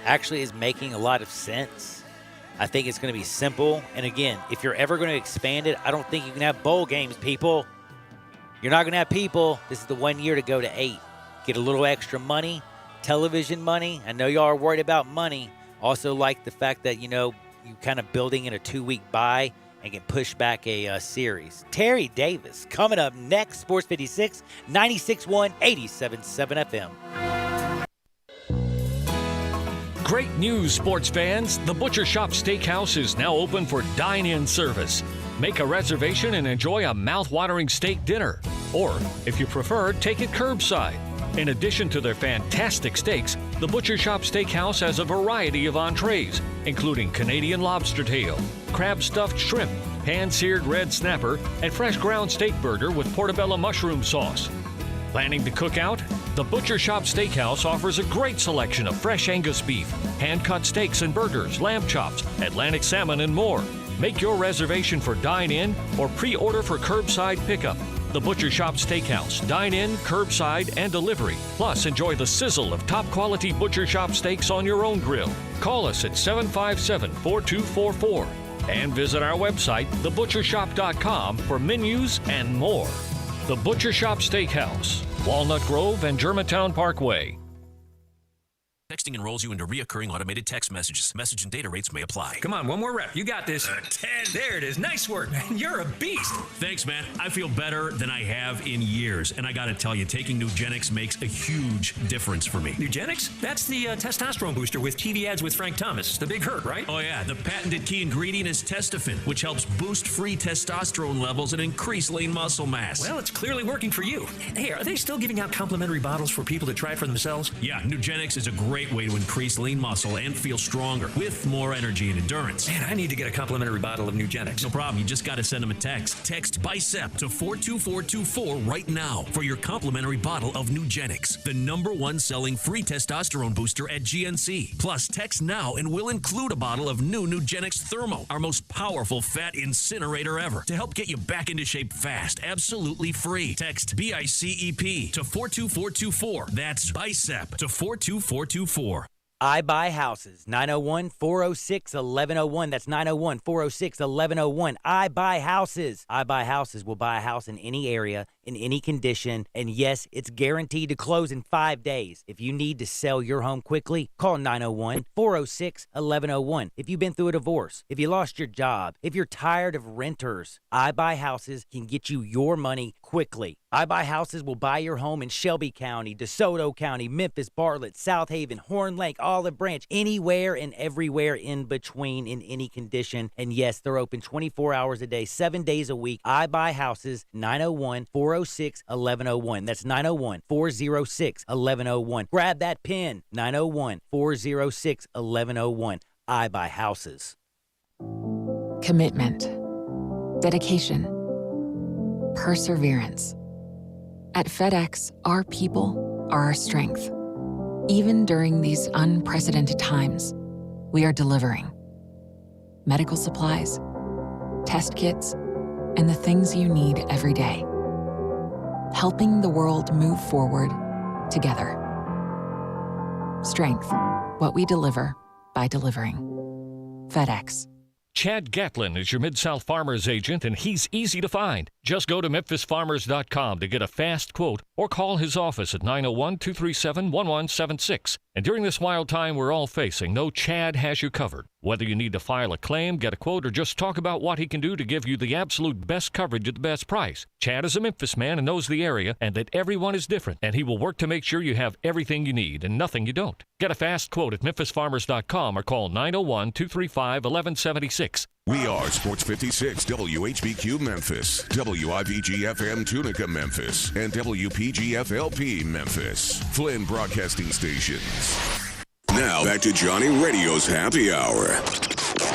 actually is making a lot of sense. I think it's going to be simple. And again, if you're ever going to expand it, I don't think you can have bowl games, people. You're not going to have people. This is the 1 year to go to 8. Get a little extra money, television money. I know y'all are worried about money. Also like the fact that, you kind of building in a 2-week bye and can push back a series. Terry Davis coming up next. Sports 56, 96.1, 87.7 FM. Great news, sports fans. The Butcher Shop Steakhouse is now open for dine-in service. Make a reservation and enjoy a mouth-watering steak dinner. Or, if you prefer, take it curbside. In addition to their fantastic steaks, the Butcher Shop Steakhouse has a variety of entrees, including Canadian lobster tail, crab-stuffed shrimp, pan-seared red snapper, and fresh ground steak burger with portobello mushroom sauce. Planning to cook out? The Butcher Shop Steakhouse offers a great selection of fresh Angus beef, hand-cut steaks and burgers, lamb chops, Atlantic salmon, and more. Make your reservation for dine-in or pre-order for curbside pickup. The Butcher Shop Steakhouse, dine-in, curbside, and delivery. Plus, enjoy the sizzle of top-quality Butcher Shop steaks on your own grill. Call us at 757-4244 and visit our website, thebutchershop.com, for menus and more. The Butcher Shop Steakhouse, Walnut Grove and Germantown Parkway. Texting enrolls you into reoccurring automated text messages. Message and data rates may apply. Come on, one more rep. You got this. 10. There it is. Nice work, man. You're a beast. Thanks, man. I feel better than I have in years. And I got to tell you, taking Nugenix makes a huge difference for me. Nugenix? That's the testosterone booster with TV ads with Frank Thomas. The big hurt, right? Oh, yeah. The patented key ingredient is Testofen, which helps boost free testosterone levels and increase lean muscle mass. Well, it's clearly working for you. Hey, are they still giving out complimentary bottles for people to try for themselves? Yeah, Nugenix is a great way to increase lean muscle and feel stronger with more energy and endurance. Man, I need to get a complimentary bottle of Nugenix. No problem. You just got to send them a text. Text BICEP to 42424 right now for your complimentary bottle of Nugenix, the #1 selling free testosterone booster at GNC. Plus, text now and we'll include a bottle of new Nugenix Thermo, our most powerful fat incinerator ever, to help get you back into shape fast, absolutely free. Text BICEP to 42424. That's BICEP to 42424. I Buy Houses, 901-406-1101. That's 901-406-1101. I Buy Houses. I Buy Houses will buy a house in any area, in any condition, and yes, it's guaranteed to close in 5 days. If you need to sell your home quickly, call 901-406-1101. If you've been through a divorce, if you lost your job, if you're tired of renters, I Buy Houses can get you your money quickly. I Buy Houses will buy your home in Shelby County, DeSoto County, Memphis, Bartlett, South Haven, Horn Lake, Olive Branch, anywhere and everywhere in between, in any condition. And yes, they're open 24 hours a day, 7 days a week. I Buy Houses, 901-406-1101. That's 901-406-1101. Grab that pen, 901-406-1101. I Buy Houses. Commitment, dedication, perseverance. At FedEx, our people are our strength. Even during these unprecedented times, we are delivering medical supplies, test kits, and the things you need every day. Helping the world move forward together. Strength. What we deliver by delivering. FedEx. Chad Gatlin is your Mid-South Farmers agent, and he's easy to find. Just go to memphisfarmers.com to get a fast quote or call his office at 901-237-1176. And during this wild time we're all facing, know Chad has you covered. Whether you need to file a claim, get a quote, or just talk about what he can do to give you the absolute best coverage at the best price. Chad is a Memphis man and knows the area and that everyone is different, and he will work to make sure you have everything you need and nothing you don't. Get a fast quote at memphisfarmers.com or call 901-235-1176. We are Sports 56 WHBQ Memphis, WIVG-FM Tunica Memphis, and WPG-FLP Memphis. Flynn Broadcasting Stations. Now back to Johnny Radio's Happy Hour.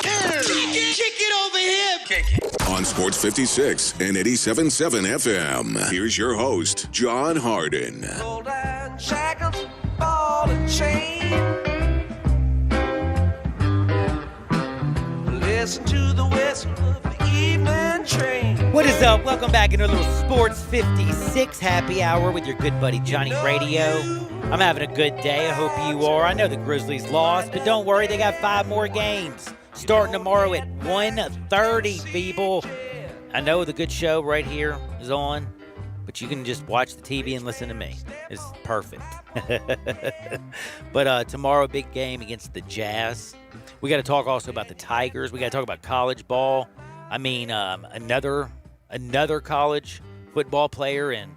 Kick it over here. Kick it. On Sports 56 and 87.7 FM. Here's your host, John Harden. Gold and shackles, ball and chain. Listen to the whistle of the evening train. What is up? Welcome back into a little Sports 56 Happy Hour with your good buddy Johnny Radio. I'm having a good day. I hope you are. I know the Grizzlies lost, but don't worry. They got 5 more games starting tomorrow at 1:30, people. I know the good show right here is on, but you can just watch the TV and listen to me. It's perfect. But tomorrow, big game against the Jazz. We got to talk also about the Tigers. We got to talk about college ball. I mean, another college football player, and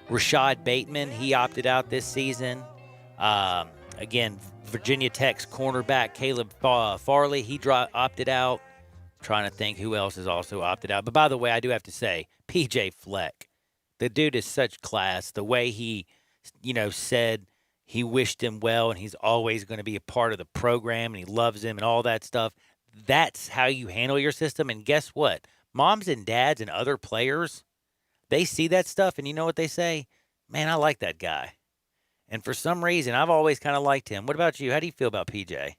Rashad Bateman, he opted out this season. Again, Virginia Tech's cornerback Caleb Farley, he opted out. Trying to think who else has also opted out. But by the way, I do have to say, PJ Fleck, the dude is such class. The way he, said he wished him well and he's always going to be a part of the program and he loves him and all that stuff. That's how you handle your system. And guess what? Moms and dads and other players, they see that stuff and you know what they say? Man, I like that guy. And for some reason, I've always kind of liked him. What about you? How do you feel about PJ?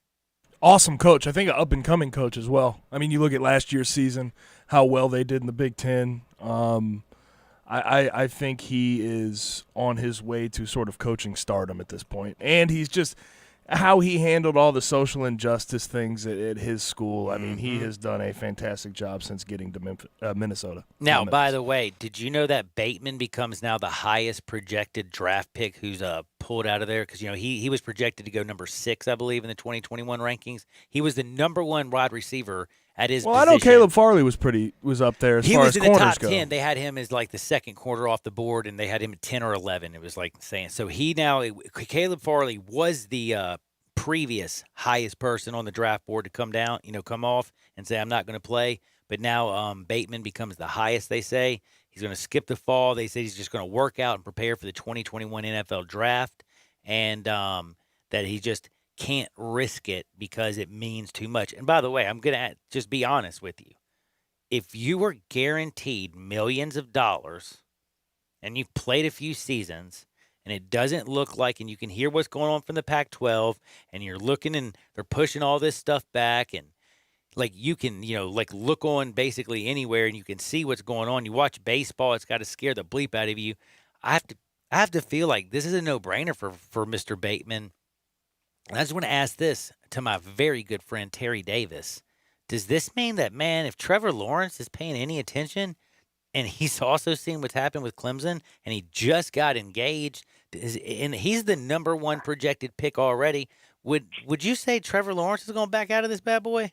Awesome coach. I think an up-and-coming coach as well. I mean, you look at last year's season, how well they did in the Big Ten. I think he is on his way to sort of coaching stardom at this point. And he's just how he handled all the social injustice things at his school. I mean, he has done a fantastic job since getting to Minnesota. Now, by the way, did you know that Bateman becomes now the highest projected draft pick who's pulled out of there? Because, he was projected to go number 6, I believe, in the 2021 rankings. He was the number 1 wide receiver at his position. I know Caleb Farley was up there as far as corners go. He was in the top 10. They had him as like the second corner off the board, and they had him at 10 or 11. It was like saying. So Caleb Farley was the previous highest person on the draft board to come off and say, I'm not going to play. But now Bateman becomes the highest, they say. He's going to skip the fall. They say he's just going to work out and prepare for the 2021 NFL draft, and that he just can't risk it because it means too much. And by the way, I'm going to just be honest with you. If you were guaranteed millions of dollars and you've played a few seasons and it doesn't look like, and you can hear what's going on from the Pac-12 and you're looking and they're pushing all this stuff back, and like you can, look on basically anywhere and you can see what's going on. You watch baseball, it's got to scare the bleep out of you. I have to feel like this is a no-brainer for Mr. Bateman. And I just want to ask this to my very good friend Terry Davis. Does this mean that, man, if Trevor Lawrence is paying any attention and he's also seeing what's happened with Clemson and he just got engaged and he's the number 1 projected pick already, would you say Trevor Lawrence is going to back out of this bad boy?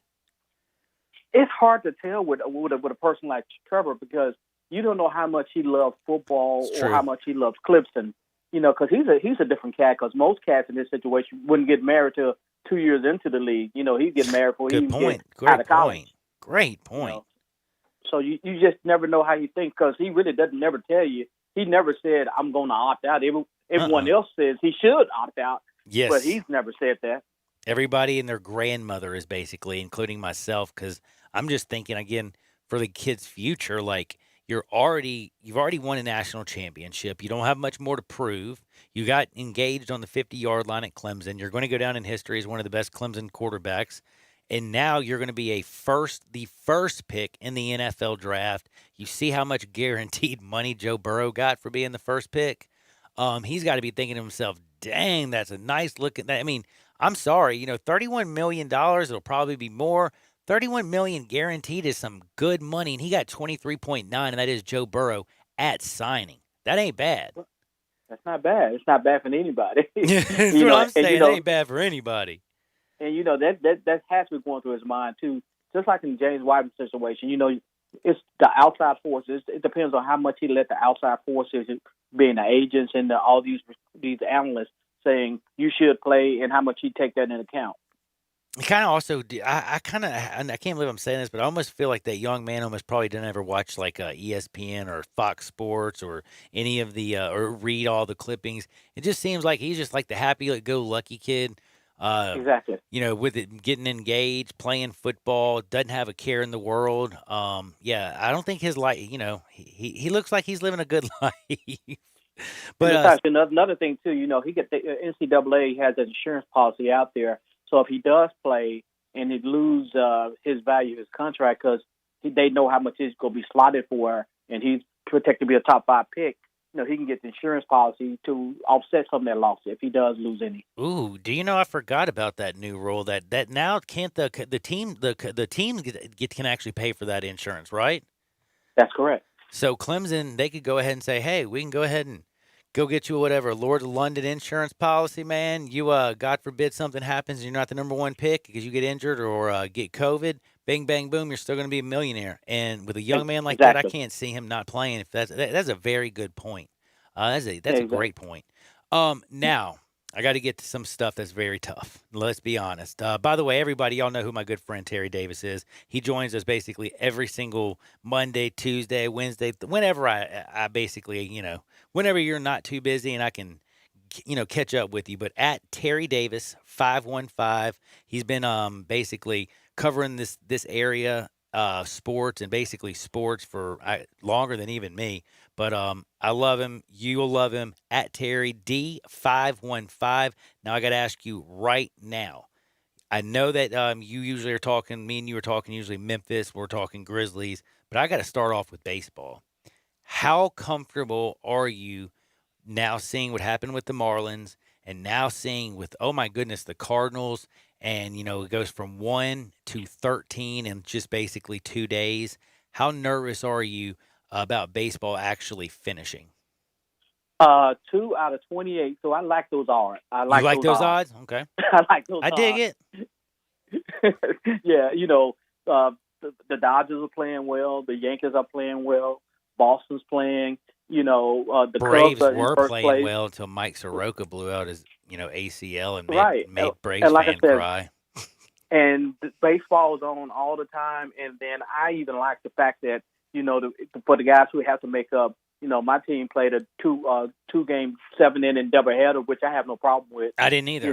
It's hard to tell with a person like Trevor because you don't know how much he loves football or how much he loves Clemson. Because he's a different cat. Because most cats in this situation wouldn't get married till 2 years into the league. He'd get married before he even gets out of college. Great point. So you just never know how he thinks because he really doesn't never tell you. He never said, I'm going to opt out. Everyone else says he should opt out. Yes. But he's never said that. Everybody and their grandmother is basically, including myself, because I'm just thinking, again, for the kid's future, like, you've already won a national championship. You don't have much more to prove. You got engaged on the 50-yard line at Clemson. You're going to go down in history as one of the best Clemson quarterbacks. And now you're going to be the first pick in the NFL draft. You see how much guaranteed money Joe Burrow got for being the first pick. He's got to be thinking to himself, dang, that's a nice looking. I mean, I'm sorry, $31 million. It'll probably be more. $31 million guaranteed is some good money, and he got 23.9, and that is Joe Burrow at signing. That ain't bad. That's not bad. It's not bad for anybody. That's what I'm saying. It ain't bad for anybody. And that has to be going through his mind too. Just like in the James Wiseman situation, it's the outside forces. It depends on how much he let the outside forces, being the agents and all these analysts, saying you should play, and how much he take that into account. Kind of also, I can't believe I'm saying this, but I almost feel like that young man almost probably didn't ever watch like ESPN or Fox Sports or any of the or read all the clippings. It just seems like he's just like the happy-go-lucky kid. Exactly. With it getting engaged, playing football, doesn't have a care in the world. I don't think his life. He looks like he's living a good life. But another thing too, he get the NCAA has an insurance policy out there. So if he does play and he lose his value, his contract, because they know how much he's going to be slotted for, and he's projected to be a top 5 pick, he can get the insurance policy to offset some of that loss if he does lose any. Ooh, do you know I forgot about that new rule that now can't the team can actually pay for that insurance, right? That's correct. So Clemson, they could go ahead and say, hey, we can go ahead and go get you whatever Lord of London insurance policy, man. You, God forbid something happens and you're not the number 1 pick because you get injured or get COVID. Bang, bang, boom, you're still going to be a millionaire. And with a young man like that, I can't see him not playing. If that's a very good point. That's a great point. Now, I got to get to some stuff that's very tough. Let's be honest. By the way, everybody, y'all know who my good friend Terry Davis is. He joins us basically every single Monday, Tuesday, Wednesday, whenever I basically, whenever you're not too busy and I can, catch up with you. But at Terry Davis 515, he's been basically covering this area, sports and basically sports for longer than even me. But I love him. You'll love him. At Terry D515. Now I got to ask you right now. I know that you usually are talking. Me and you are talking usually Memphis. We're talking Grizzlies. But I got to start off with baseball. How comfortable are you now seeing what happened with the Marlins and now seeing with, oh my goodness, the Cardinals? And, it goes from 1 to 13 in just basically 2 days. How nervous are you about baseball actually finishing? 2 out of 28. So I like those odds. You like those odds? Okay. I like those odds. I dig it. Yeah, the Dodgers are playing well. The Yankees are playing well. Boston's playing. The Braves Cubs were playing place. well until Mike Soroka blew out his, Right. ACL and made Braves and like fan I said, cry. And baseball is on all the time. And then I even like the fact that, for the guys who have to make up, my team played a two-game 7-inning doubleheader, which I have no problem with. I didn't either.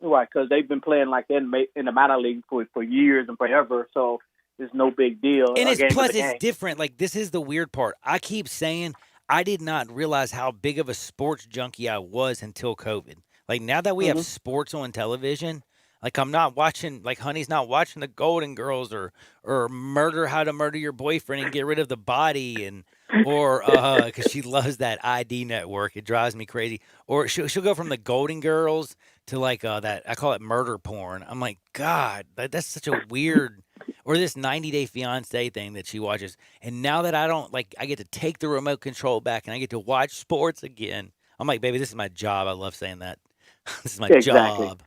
Right, because they've been playing like that in the minor league for years and forever. So it's no big deal. And it's different. Like, this is the weird part. I keep saying I did not realize how big of a sports junkie I was until COVID. Like, now that we have sports on television, like, I'm not watching, like, honey's not watching the Golden Girls or How to Murder Your Boyfriend and Get Rid of the Body or because she loves that ID network. It drives me crazy. Or she'll go from the Golden Girls to like that, I call it murder porn. I'm like, God, that's such a weird, or this 90 Day Fiancé thing that she watches. And now that I get to take the remote control back and I get to watch sports again. I'm like, baby, this is my job. I love saying that. This is my job.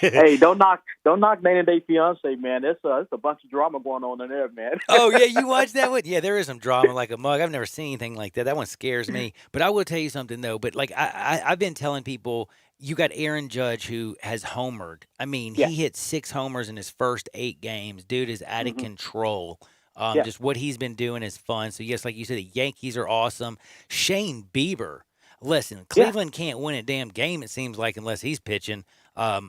Hey, don't knock 90 Day Fiancé, man. It's a bunch of drama going on in there, man. Oh, yeah, you watch that one? Yeah, there is some drama like a mug. I've never seen anything like that. That one scares me. But I will tell you something, though. But, like, I've been telling people, you got Aaron Judge who has homered. I mean, he hit 6 homers in his first 8 games. Dude is out of control. Just what he's been doing is fun. So, yes, like you said, the Yankees are awesome. Shane Bieber. Listen, Cleveland can't win a damn game, it seems like, unless he's pitching.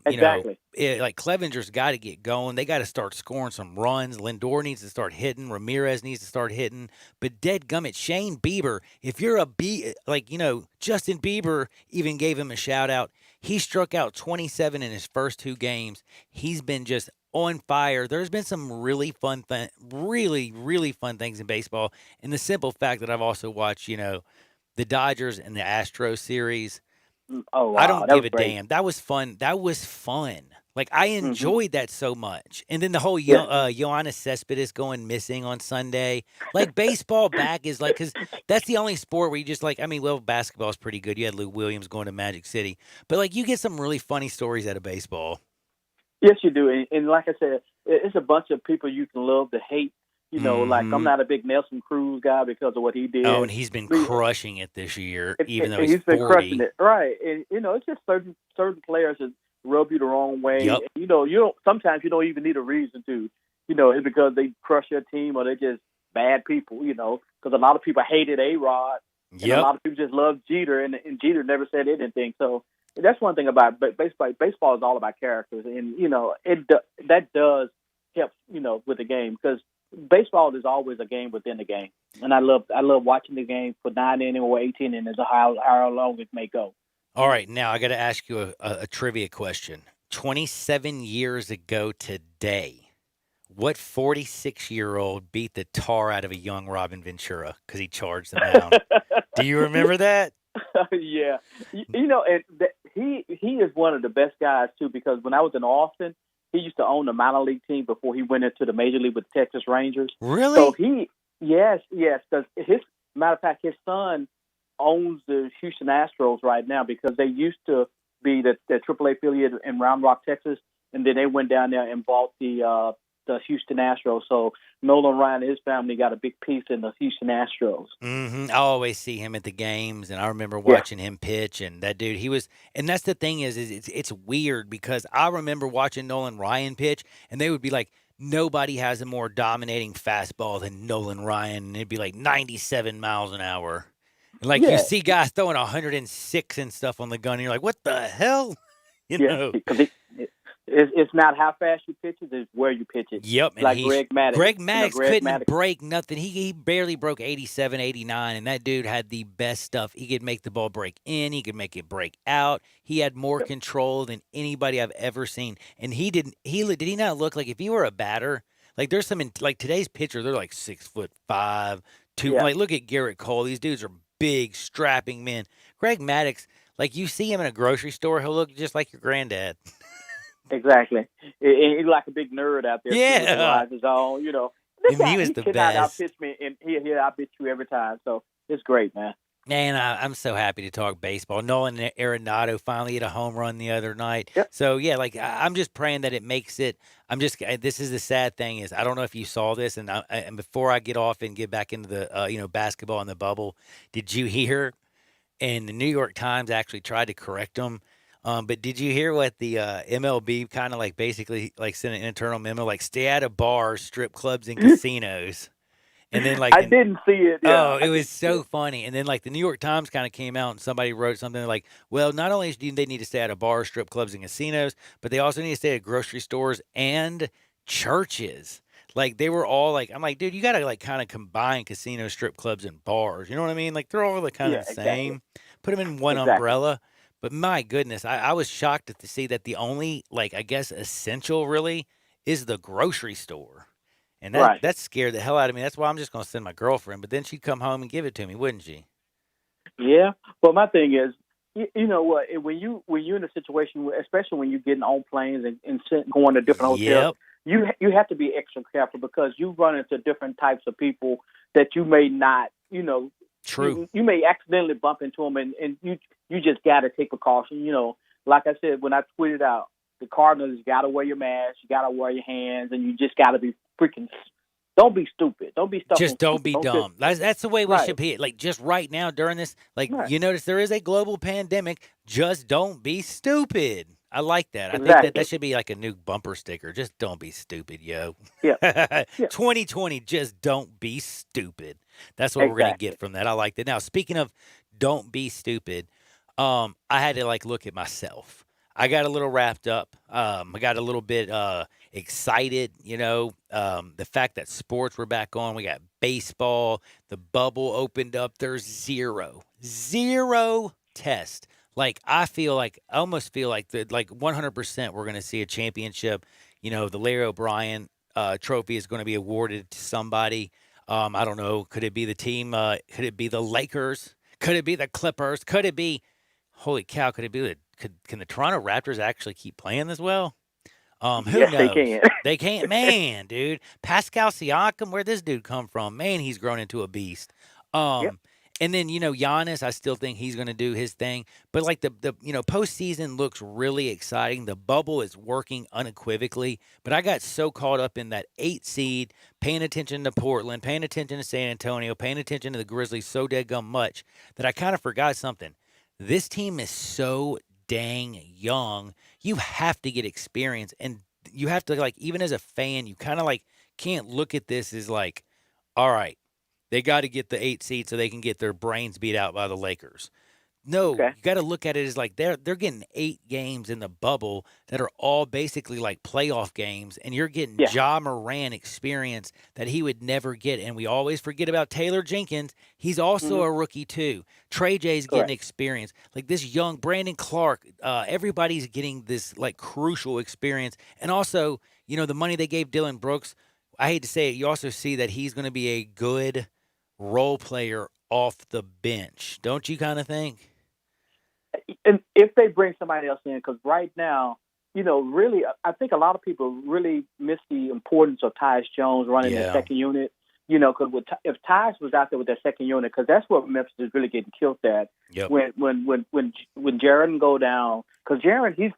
Exactly. Like Clevenger's got to get going. They got to start scoring some runs. Lindor needs to start hitting. Ramirez needs to start hitting. But dadgummit, Shane Bieber, if you're Justin Bieber even gave him a shout out. He struck out 27 in his first 2 games. He's been just on fire. There's been some really fun really, really fun things in baseball. And the simple fact that I've also watched, the Dodgers and the Astros series. Oh, wow. I don't That give was a great. damn. That was fun. That was fun. Like, I enjoyed that so much. And then the whole Ioannis Cespedes going missing on Sunday. Like, baseball back is like, because that's the only sport where you just like, I mean, well, basketball is pretty good. You had Lou Williams going to Magic City. But, like, you get some really funny stories out of baseball. Yes, you do. And like I said, it's a bunch of people you can love to hate. You know, like I'm not a big Nelson Cruz guy because of what he did. Oh, and he's been crushing it this year, even though he's 40. been crushing it. Right. And, you know, it's just certain players that rub you the wrong way. Yep. And, you know, sometimes you don't even need a reason to. You know, it's because they crush your team or they're just bad people, you know, because a lot of people hated A-Rod. And a lot of people just love Jeter, and Jeter never said anything. So that's one thing about baseball. Baseball is all about characters, and you know that does help, you know, with the game, because baseball is always a game within the game, and I love watching the game for 9 innings or 18 innings, or how long it may go. All right, now I got to ask you a trivia question. 27 years ago today, what 46-year-old beat the tar out of a young Robin Ventura because he charged the mound? Do you remember that? Yeah, you know, and he is one of the best guys too, because when I was in Austin, he used to own the minor league team before he went into the major league with the Texas Rangers. Really? So yes. Because matter of fact, his son owns the Houston Astros right now, because they used to be the AAA affiliate in Round Rock, Texas, and then they went down there and bought the Houston Astros. So Nolan Ryan and his family got a big piece in the Houston Astros. I always see him at the games, and I remember watching him pitch. And that dude, and that's the thing is it's weird, because I remember watching Nolan Ryan pitch, and they would be like, nobody has a more dominating fastball than Nolan Ryan, and it'd be like 97 miles an hour. And like you see guys throwing 106 and stuff on the gun, and you're like, what the hell? You know. It's not how fast you pitch it; it's where you pitch it. Yep. And like Greg Maddux. Greg Maddux couldn't break nothing. He barely broke 87, 89, and that dude had the best stuff. He could make the ball break in. He could make it break out. He had more control than anybody I've ever seen. And did he not look like, if you were a batter, like there's some, like today's pitcher, they're like 6'5", 2. Yeah. Like, look at Garrett Cole. These dudes are big, strapping men. Greg Maddux, like you see him in a grocery store, he'll look just like your granddad. Exactly. He's like a big nerd out there. Yeah. His own, you know. And he was the best. Outpitch me, and he'll outpitch you every time. So it's great, man. Man, I'm so happy to talk baseball. Nolan Arenado finally hit a home run the other night. Yep. So, yeah, like I'm just praying that it makes it. This is the sad thing is, I don't know if you saw this, and before I get off and get back into the basketball and the bubble, did you hear? And the New York Times actually tried to correct them. But did you hear what the MLB kind of like basically like sent an internal memo, like stay out of bars, strip clubs, and casinos? And then like I didn't see it. Yeah. Oh, it was so funny. And then like the New York Times kind of came out and somebody wrote something like, well, not only do they need to stay out of bars, strip clubs, and casinos, but they also need to stay at grocery stores and churches. Like they were all like, I'm like, dude, you got to like kind of combine casinos, strip clubs, and bars. You know what I mean? Like they're all the kind of the same. Put them in one umbrella. But my goodness, I was shocked to see that the only, like, I guess, essential really is the grocery store. And that scared the hell out of me. That's why I'm just going to send my girlfriend. But then she'd come home and give it to me, wouldn't she? Yeah. Well, my thing is, you know what, when you're in a situation, where, especially when you're getting on planes and going to different hotels, you have to be extra careful, because you run into different types of people that you may not, you know. True. You may accidentally bump into them, and you just got to take precaution. You know, like I said, when I tweeted out, the Cardinals, you got to wear your mask, you got to wear your hands, and you just got to be freaking. Don't be stupid. Don't be stupid. Just don't be dumb. That's the way we should be. Like just right now during this, like you notice there is a global pandemic. Just don't be stupid. I like that. I think that should be like a new bumper sticker. Just don't be stupid, yo. Yeah. 2020, just don't be stupid. That's what we're going to get from that. I like that. Now, speaking of don't be stupid, I had to like look at myself. I got a little wrapped up. I got a little bit excited, you know, the fact that sports were back on. We got baseball. The bubble opened up. There's zero test. Like I almost feel like 100% we're going to see a championship. You know, the Larry O'Brien trophy is going to be awarded to somebody. I don't know. Could it be the team? Could it be the Lakers? Could it be the Clippers? Could it be holy cow, could it be that can the Toronto Raptors actually keep playing this well? Who Yes, knows? they can. They can't. Man, dude. Pascal Siakam, where'd this dude come from? Man, he's grown into a beast. Yep. And then, Giannis, I still think he's going to do his thing. But, like, the postseason looks really exciting. The bubble is working unequivocally. But I got so caught up in that 8 seed, paying attention to Portland, paying attention to San Antonio, paying attention to the Grizzlies so dadgum much that I kind of forgot something. This team is so dang young. You have to get experience. And you have to, like, even as a fan, you kind of, like, can't look at this as, like, all right, they got to get the 8 seed so they can get their brains beat out by the Lakers. No, You got to look at it as like they're getting 8 games in the bubble that are all basically like playoff games, and you're getting Ja Morant experience that he would never get. And we always forget about Taylor Jenkins. He's also a rookie too. Trey J's getting experience. Like this young Brandon Clark, everybody's getting this like crucial experience. And also, the money they gave Dylan Brooks, I hate to say it, you also see that he's going to be a good role player off the bench. Don't you kind of think? And if they bring somebody else in, because right now, really, I think a lot of people really miss the importance of Tyus Jones running the second unit. Because if Tyus was out there with that second unit, because that's what Memphis is really getting killed at. Yep. When Jaren go down, because Jaren he's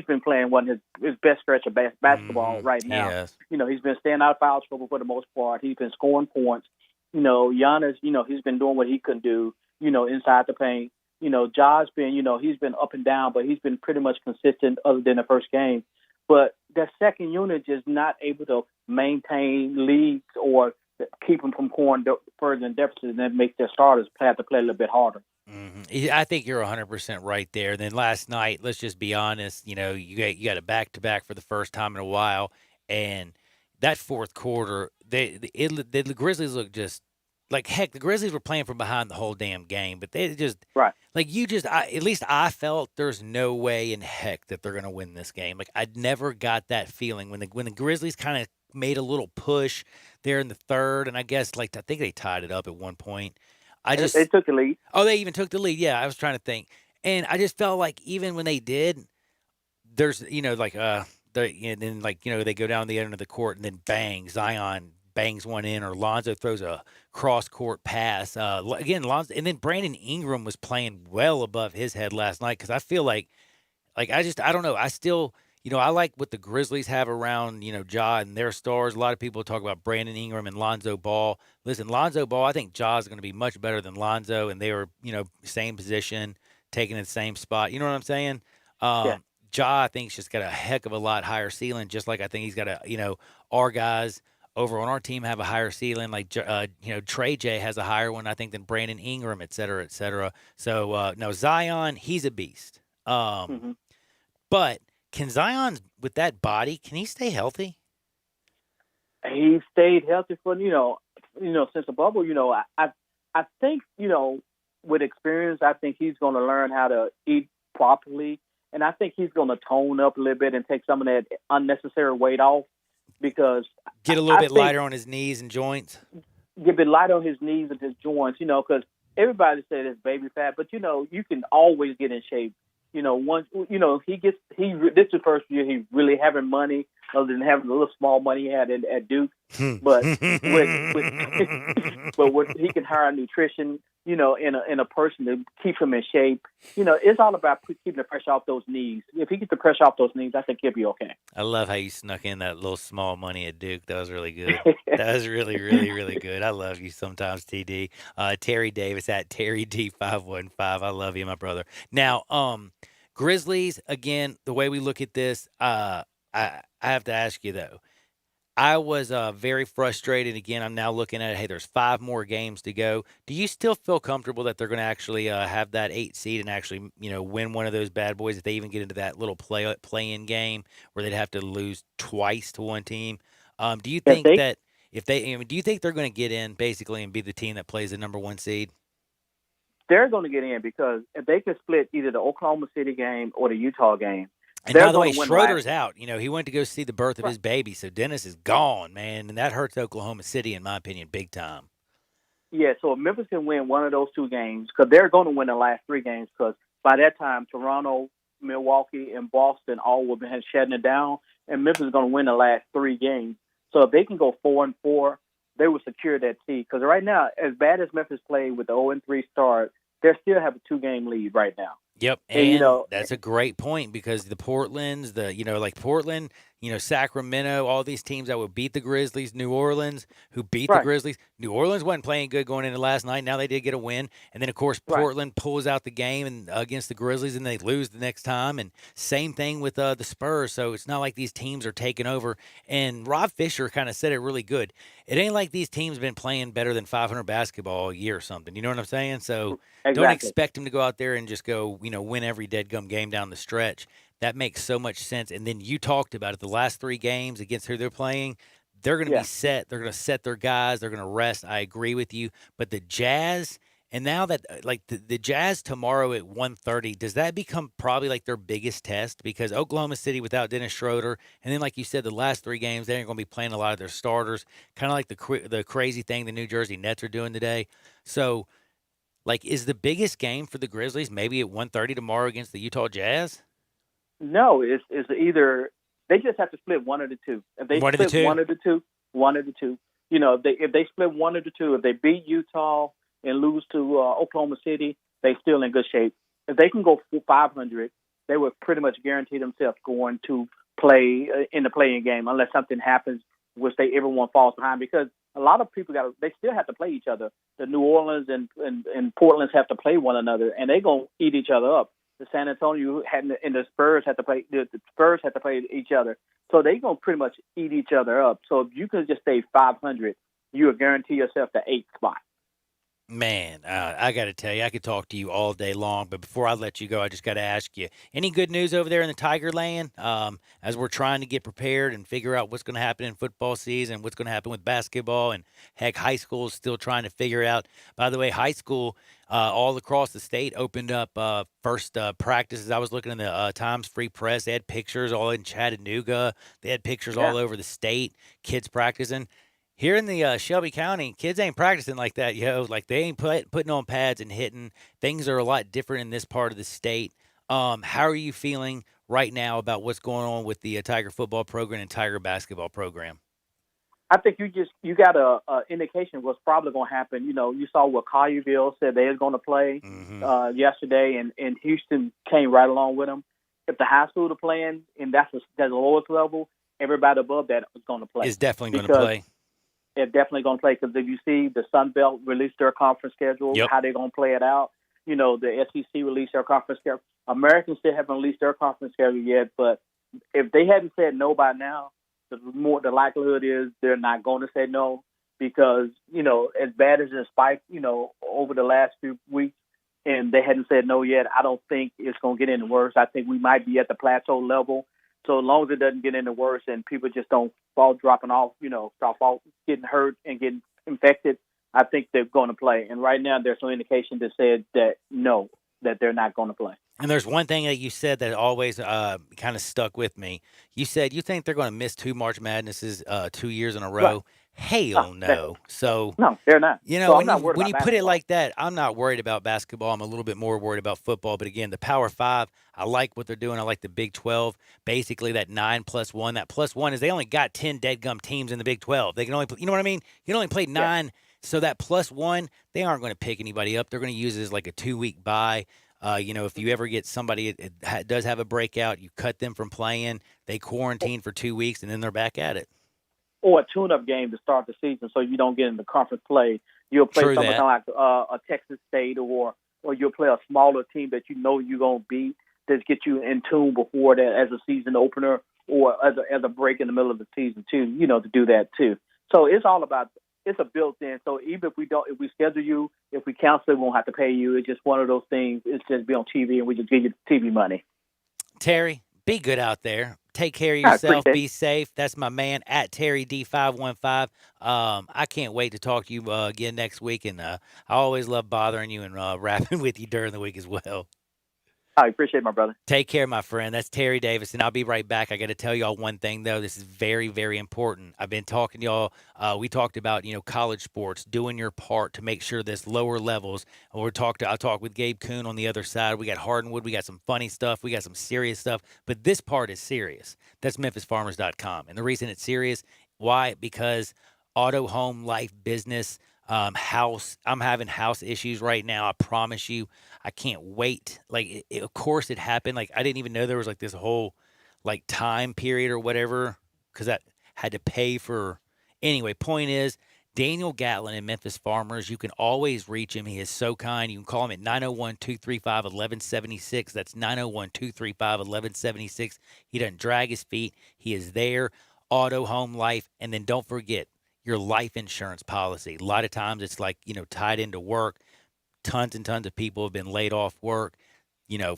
been playing one of his best stretch of basketball right now. Yes. He's been staying out of foul trouble for the most part. He's been scoring points. Giannis, he's been doing what he couldn't do. Inside the paint. Ja's been, he's been up and down, but he's been pretty much consistent other than the first game. But that second unit just not able to maintain leads or keep them from going further in deficit, and then make their starters have to play a little bit harder. I think you're 100% right there. Then last night, let's just be honest, you got a back-to-back for the first time in a while, and that fourth quarter, the Grizzlies looked just like heck. The Grizzlies were playing from behind the whole damn game, but they just at least I felt there's no way in heck that they're going to win this game. Like I never got that feeling when the Grizzlies kind of made a little push there in the third, and I guess I think they tied it up at one point. They took the lead. Oh, they even took the lead. Yeah, I was trying to think, and I just felt like even when they did, there's they go down the end of the court, and then bang, Zion bangs one in, or Lonzo throws a cross-court pass. Again, Lonzo, and then Brandon Ingram was playing well above his head last night, because I feel like I don't know. I still, I like what the Grizzlies have around, Ja and their stars. A lot of people talk about Brandon Ingram and Lonzo Ball. Listen, Lonzo Ball, I think Ja is going to be much better than Lonzo, and they were, same position, taking the same spot. You know what I'm saying? Ja, I think, has just got a heck of a lot higher ceiling, just like I think he's got our guys over on our team have a higher ceiling, like Trey J has a higher one, I think, than Brandon Ingram, et cetera, et cetera. So no, Zion, he's a beast. But can Zion, with that body, can he stay healthy? He stayed healthy for since the bubble. I think with experience, I think he's going to learn how to eat properly, and I think he's going to tone up a little bit and take some of that unnecessary weight off. Because get a little bit lighter on his knees and joints. Get a bit lighter on his knees and his joints, because everybody said it's baby fat, but you can always get in shape. Once this is the first year he's really having money, other than having the little small money he had at Duke. But but he can hire nutrition, in a person to keep him in shape. It's all about keeping the pressure off those knees. If he gets the pressure off those knees, I think he'll be okay. I love how you snuck in that little small money at Duke. That was really good. That was really, really, really good. I love you sometimes, TD. Terry Davis at Terry D515. I love you, my brother. Now, Grizzlies, again, the way we look at this, I have to ask you, though. I was very frustrated. Again, I'm now looking at it. Hey, there's 5 more games to go. Do you still feel comfortable that they're going to actually have that 8 seed and actually, win one of those bad boys if they even get into that little play-in game where they'd have to lose twice to one team? Do you think that do you think they're going to get in basically and be the team that plays the number 1 seed? They're going to get in because if they can split either the Oklahoma City game or the Utah game. And by the way, Schroeder's out. He went to go see the birth of his baby, so Dennis is gone, man, and that hurts Oklahoma City, in my opinion, big time. Yeah, so if Memphis can win one of those two games, because they're going to win the last three games, because by that time, Toronto, Milwaukee, and Boston all will be shutting it down, and Memphis is going to win the last three games. So if they can go 4-4, they will secure that seed. Because right now, as bad as Memphis played with the 0-3 start, they still have a 2-game lead right now. Yep, and that's a great point because the Portlands, like Portland, Sacramento, all these teams that would beat the Grizzlies, New Orleans, who beat the Grizzlies. New Orleans wasn't playing good going into last night. Now they did get a win. And then, of course, Portland pulls out the game against the Grizzlies, and they lose the next time. And same thing with the Spurs. So it's not like these teams are taking over. And Rob Fisher kind of said it really good. It ain't like these teams been playing better than 500 basketball all year or something. You know what I'm saying? So don't expect them to go out there and just go, win every dead-gum game down the stretch. That makes so much sense. And then you talked about it, the last three games against who they're playing, they're going to be set. They're going to set their guys. They're going to rest. I agree with you. But the Jazz, and now that the Jazz tomorrow at 1:30, does that become probably like their biggest test? Because Oklahoma City without Dennis Schroeder, and then like you said, the last three games, they ain't going to be playing a lot of their starters, kind of like the crazy thing the New Jersey Nets are doing today. So, is the biggest game for the Grizzlies maybe at 1:30 tomorrow against the Utah Jazz? No, it's either they just have to split one of the two. If they split one of the two. If they split one of the two, if they beat Utah and lose to Oklahoma City, they still in good shape. If they can go 500, they would pretty much guarantee themselves going to play in the playing game unless something happens, which everyone falls behind because a lot of people they still have to play each other. The New Orleans and Portland have to play one another, and they're gonna eat each other up. The San Antonio and the Spurs have to play. The Spurs have to play each other, so they're gonna pretty much eat each other up. So if you can just stay 500, you will guarantee yourself the 8th spot. Man, I got to tell you, I could talk to you all day long, but before I let you go, I just got to ask you, any good news over there in the Tiger Land as we're trying to get prepared and figure out what's going to happen in football season, what's going to happen with basketball, and heck, high school is still trying to figure out. By the way, high school all across the state opened up first practices. I was looking in the Times Free Press. They had pictures all in Chattanooga. They had pictures all over the state, kids practicing. Here in the Shelby County, kids ain't practicing like that, Like, they ain't putting on pads and hitting. Things are a lot different in this part of the state. How are you feeling right now about what's going on with the Tiger football program and Tiger basketball program? I think you got a indication of what's probably going to happen. You saw what Collierville said they was going to play yesterday, and Houston came right along with them. If the high school are playing, and that's the lowest level, everybody above that is going to play. Is definitely going to play. They're definitely going to play because if you see the Sun Belt release their conference schedule, how they're going to play it out. The SEC released their conference schedule. Americans still haven't released their conference schedule yet, but if they hadn't said no by now, the likelihood is they're not going to say no because, as bad as it spiked, over the last few weeks, and they hadn't said no yet, I don't think it's going to get any worse. I think we might be at the plateau level. So as long as it doesn't get any worse and people just don't dropping off, start getting hurt and getting infected, I think they're going to play. And right now there's no indication that said that no, that they're not going to play. And there's one thing that you said that always kind of stuck with me. You said you think they're going to miss 2 March Madnesses 2 years in a row. Right. Hell no. No, they're not. When you put it like that, I'm not worried about basketball. I'm a little bit more worried about football. But again, the Power 5, I like what they're doing. I like the Big 12. Basically, that 9+1. That +1 is they only got 10 dead-gum teams in the Big 12. They can only, you know what I mean? You can only play 9. Yeah. So that +1, they aren't going to pick anybody up. They're going to use it as like a 2-week bye. If you ever get somebody that does have a breakout, you cut them from playing. They quarantine for 2 weeks, and then they're back at it. Or a tune-up game to start the season so you don't get into conference play. You'll play something like a Texas State or you'll play a smaller team that you know you're going to beat that get you in tune before that as a season opener or as a break in the middle of the season too, to do that too. So it's all about it's a built-in. So even if we schedule you, if we cancel, we won't have to pay you. It's just one of those things. It's just be on TV and we just give you TV money. Terry, be good out there. Take care of yourself. Be safe. That's my man at Terry D515. I can't wait to talk to you again next week. And I always love bothering you and rapping with you during the week as well. I appreciate my brother. Take care, my friend. That's Terry Davis, and I'll be right back. I got to tell y'all one thing, though. This is very, very important. I've been talking to y'all. We talked about, college sports, doing your part to make sure this lower levels. I talked with Gabe Kuhn on the other side. We got Hardenwood. We got some funny stuff. We got some serious stuff. But this part is serious. That's MemphisFarmers.com. And the reason it's serious, why? Because auto, home, life, business, house. I'm having house issues right now. I promise you. I can't wait. Of course it happened. I didn't even know there was this whole time period or whatever, because I had to pay for. Anyway, point is, Daniel Gatlin in Memphis Farmers, you can always reach him. He is so kind. You can call him at 901-235-1176. That's 901-235-1176. He doesn't drag his feet. He is there. Auto, home, life. And then don't forget your life insurance policy. A lot of times it's tied into work. Tons and tons of people have been laid off work,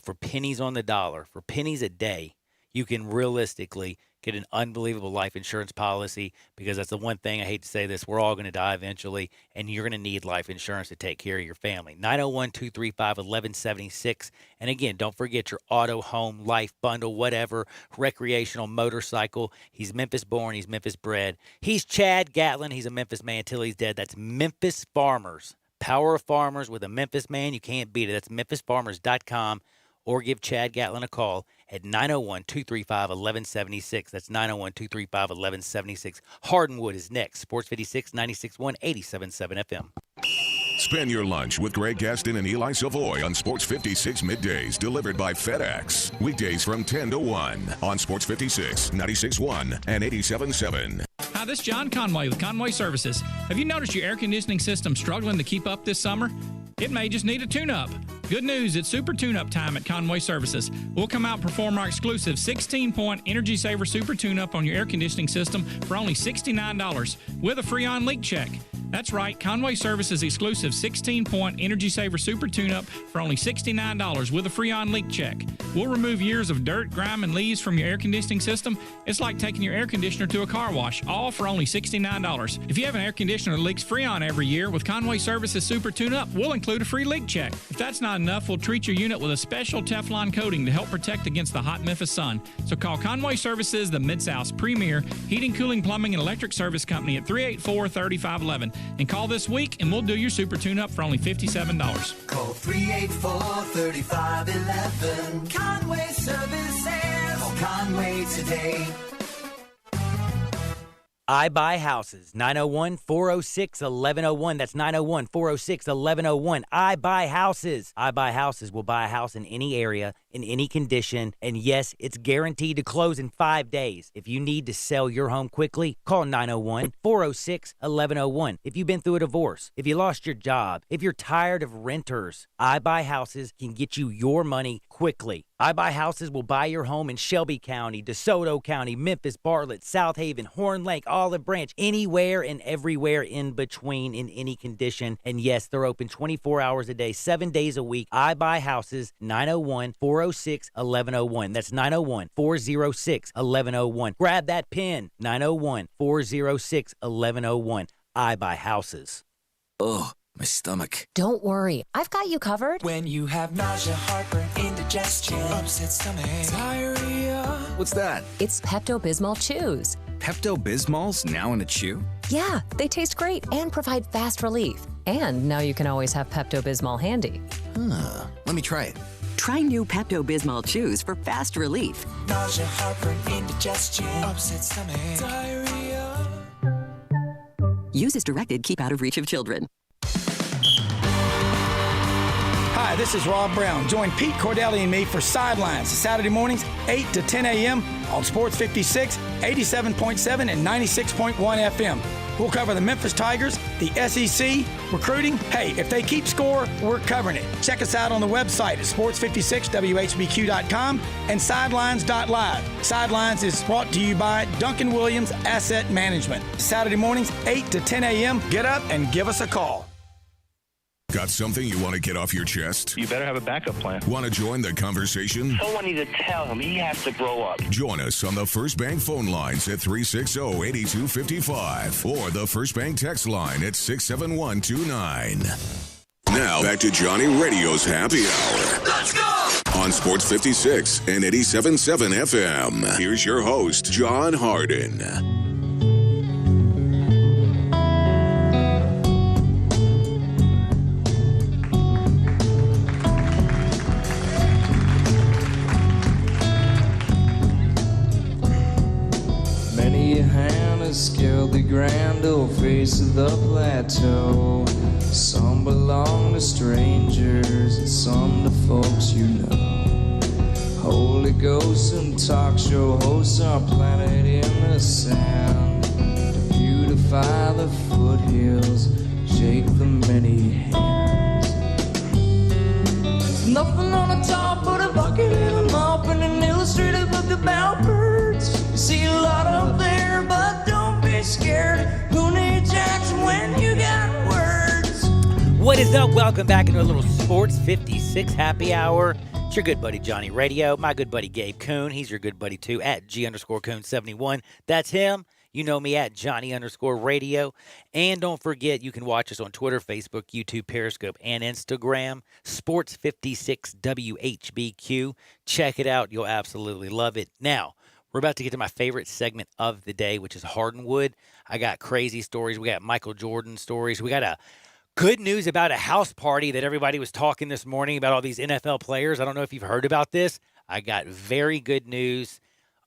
for pennies on the dollar, for pennies a day. You can realistically get an unbelievable life insurance policy, because that's the one thing, I hate to say this, we're all going to die eventually, and you're going to need life insurance to take care of your family. 901-235-1176. And again, don't forget your auto, home, life bundle, whatever, recreational, motorcycle. He's Memphis born. He's Memphis bred. He's Chad Gatlin. He's a Memphis man till he's dead. That's Memphis Farmers. Power of farmers with a Memphis man. You can't beat it. That's MemphisFarmers.com, or give Chad Gatlin a call at 901-235-1176. That's 901-235-1176. Hardenwood is next. Sports 56, 96.1, 87.7 FM. Spend your lunch with Greg Gaston and Eli Savoy on Sports 56 middays, delivered by FedEx. Weekdays from 10 to 1 on Sports 56, 96.1, and 87.7. Hi, this is John Conway with Conway Services. Have you noticed your air conditioning system struggling to keep up this summer? It may just need a tune-up. Good news, it's super tune-up time at Conway Services. We'll come out and perform our exclusive 16-point Energy Saver Super Tune-up on your air conditioning system for only $69 with a free on-leak check. That's right, Conway Services exclusive 16-point Energy Saver Super Tune-up for only $69 with a free on-leak check. We'll remove years of dirt, grime, and leaves from your air conditioning system. It's like taking your air conditioner to a car wash, all for only $69. If you have an air conditioner that leaks Freon every year, with Conway Services Super Tune-up, we'll include a free leak check. If that's not enough, we'll treat your unit with a special Teflon coating to help protect against the hot Memphis sun. So call Conway Services, the Mid-South's premier heating, cooling, plumbing, and electric service company at 384-3511. And call this week, and we'll do your super tune-up for only $57. Call 384-3511. Conway Services. Call Conway today. I Buy Houses, 901-406-1101. That's 901-406-1101. I Buy Houses. I Buy Houses will buy a house in any area, in any condition, and yes, it's guaranteed to close in 5 days. If you need to sell your home quickly, call 901-406-1101. If you've been through a divorce, if you lost your job, if you're tired of renters, I Buy Houses can get you your money quickly. I Buy Houses will buy your home in Shelby County, DeSoto County, Memphis, Bartlett, South Haven, Horn Lake, Olive Branch, anywhere and everywhere in between, in any condition. And yes, they're open 24 hours a day, 7 days a week. I Buy Houses, 901-406-1101. That's 901-406-1101. Grab that pen, 901-406-1101. I Buy Houses. Ugh, my stomach. Don't worry, I've got you covered. When you have nausea, heartburn, indigestion, upset stomach, diarrhea. What's that? It's Pepto-Bismol Chews. Pepto-Bismol's now in a chew? Yeah, they taste great and provide fast relief. And now you can always have Pepto-Bismol handy. Let me try it. Try new Pepto-Bismol Chews for fast relief. Nausea, heartburn, indigestion, upset stomach, diarrhea. Use as directed. Keep out of reach of children. Hi, this is Rob Brown. Join Pete Cordelli and me for Sidelines, Saturday mornings, 8 to 10 a.m. on Sports 56, 87.7, and 96.1 FM. We'll cover the Memphis Tigers, the SEC, recruiting. Hey, if they keep score, we're covering it. Check us out on the website at sports56whbq.com and sidelines.live. Sidelines is brought to you by Duncan Williams Asset Management. Saturday mornings, 8 to 10 a.m. Get up and give us a call. Got something you want to get off your chest? You better have a backup plan. Want to join the conversation? Someone needs to tell him he has to grow up. Join us on the First Bank phone lines at 360-8255 or the First Bank text line at 67129. Now back to Johnny Radio's Happy Hour. Let's go! on Sports 56 and 87.7 FM. Here's your host, John Harden. Many a hand has scaled the grand old face of the plateau. Some belong to strangers and some to folks you know. Holy ghosts and talk show hosts are planted in the sand to beautify the foothills, shake the many hands. There's nothing on the top but a bucket and a mop and an illustrated book about birds. You see a lot up there, but don't be scared. Who needs Jackson when you got words? What is up? Welcome back into a little Sports 56 happy hour. It's your good buddy Johnny Radio, my good buddy Gabe Kuhn. He's your good buddy too at G_Kuhn71. That's him. You know me at Johnny_Radio. And don't forget, you can watch us on Twitter, Facebook, YouTube, Periscope, and Instagram. Sports 56 WHBQ. Check it out. You'll absolutely love it. Now, we're about to get to my favorite segment of the day, which is Hardenwood. I got crazy stories. We got Michael Jordan stories. We got a good news about a house party that everybody was talking this morning about all these NFL players. I don't know if you've heard about this. I got very good news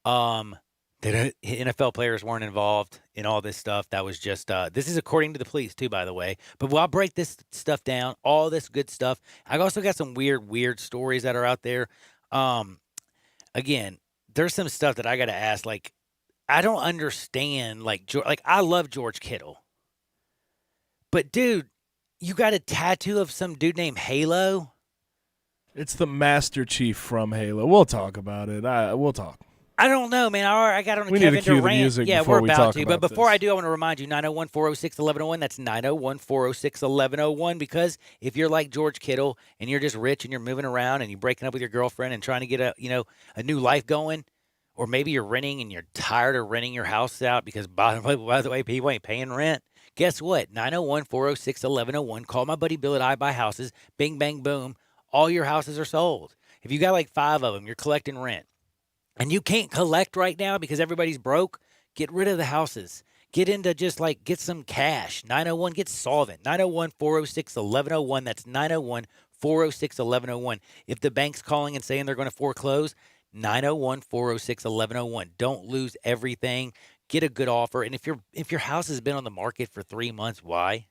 that NFL players weren't involved in all this stuff. That was just, this is according to the police too, by the way. But I'll break this stuff down, all this good stuff. I also got some weird stories that are out there. Again, there's some stuff that I got to ask. Like, I don't understand. Like, I love George Kittle. But, dude, you got a tattoo of some dude named Halo? It's the Master Chief from Halo. We'll talk about it. We'll talk. I don't know, man. I got on a We Kevin need to cue the Durant. music Yeah, before we're we about talk to. about But before this. I do, I want to remind you, 901-406-1101. That's 901-406-1101. Because if you're like George Kittle and you're just rich and you're moving around and you're breaking up with your girlfriend and trying to get a new life going, or maybe you're renting and you're tired of renting your house out because, by the way, people ain't paying rent. Guess what? 901-406-1101. Call my buddy Bill at I Buy Houses. Bing, bang, boom. All your houses are sold. If you got like 5 of them, you're collecting rent. And you can't collect right now because everybody's broke, get rid of the houses. Get into just get some cash. 901, get solvent. 901-406-1101. That's 901-406-1101. If the bank's calling and saying they're going to foreclose, 901-406-1101. Don't lose everything. Get a good offer. And if your house has been on the market for 3 months, why?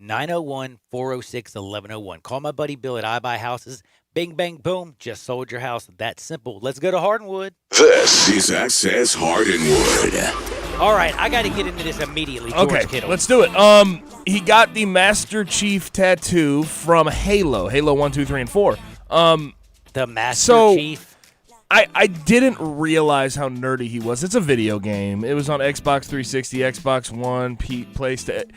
901-406-1101. Call my buddy Bill at I Buy Houses. Bing, bang, boom. Just sold your house. That simple. Let's go to Hardenwood. This is Access Hardenwood. All right, I got to get into this immediately, George Kittle. Let's do it. He got the Master Chief tattoo from Halo 1, 2, 3, and 4. The Master Chief. I didn't realize how nerdy he was. It's a video game. It was on Xbox 360, Xbox One, PlayStation,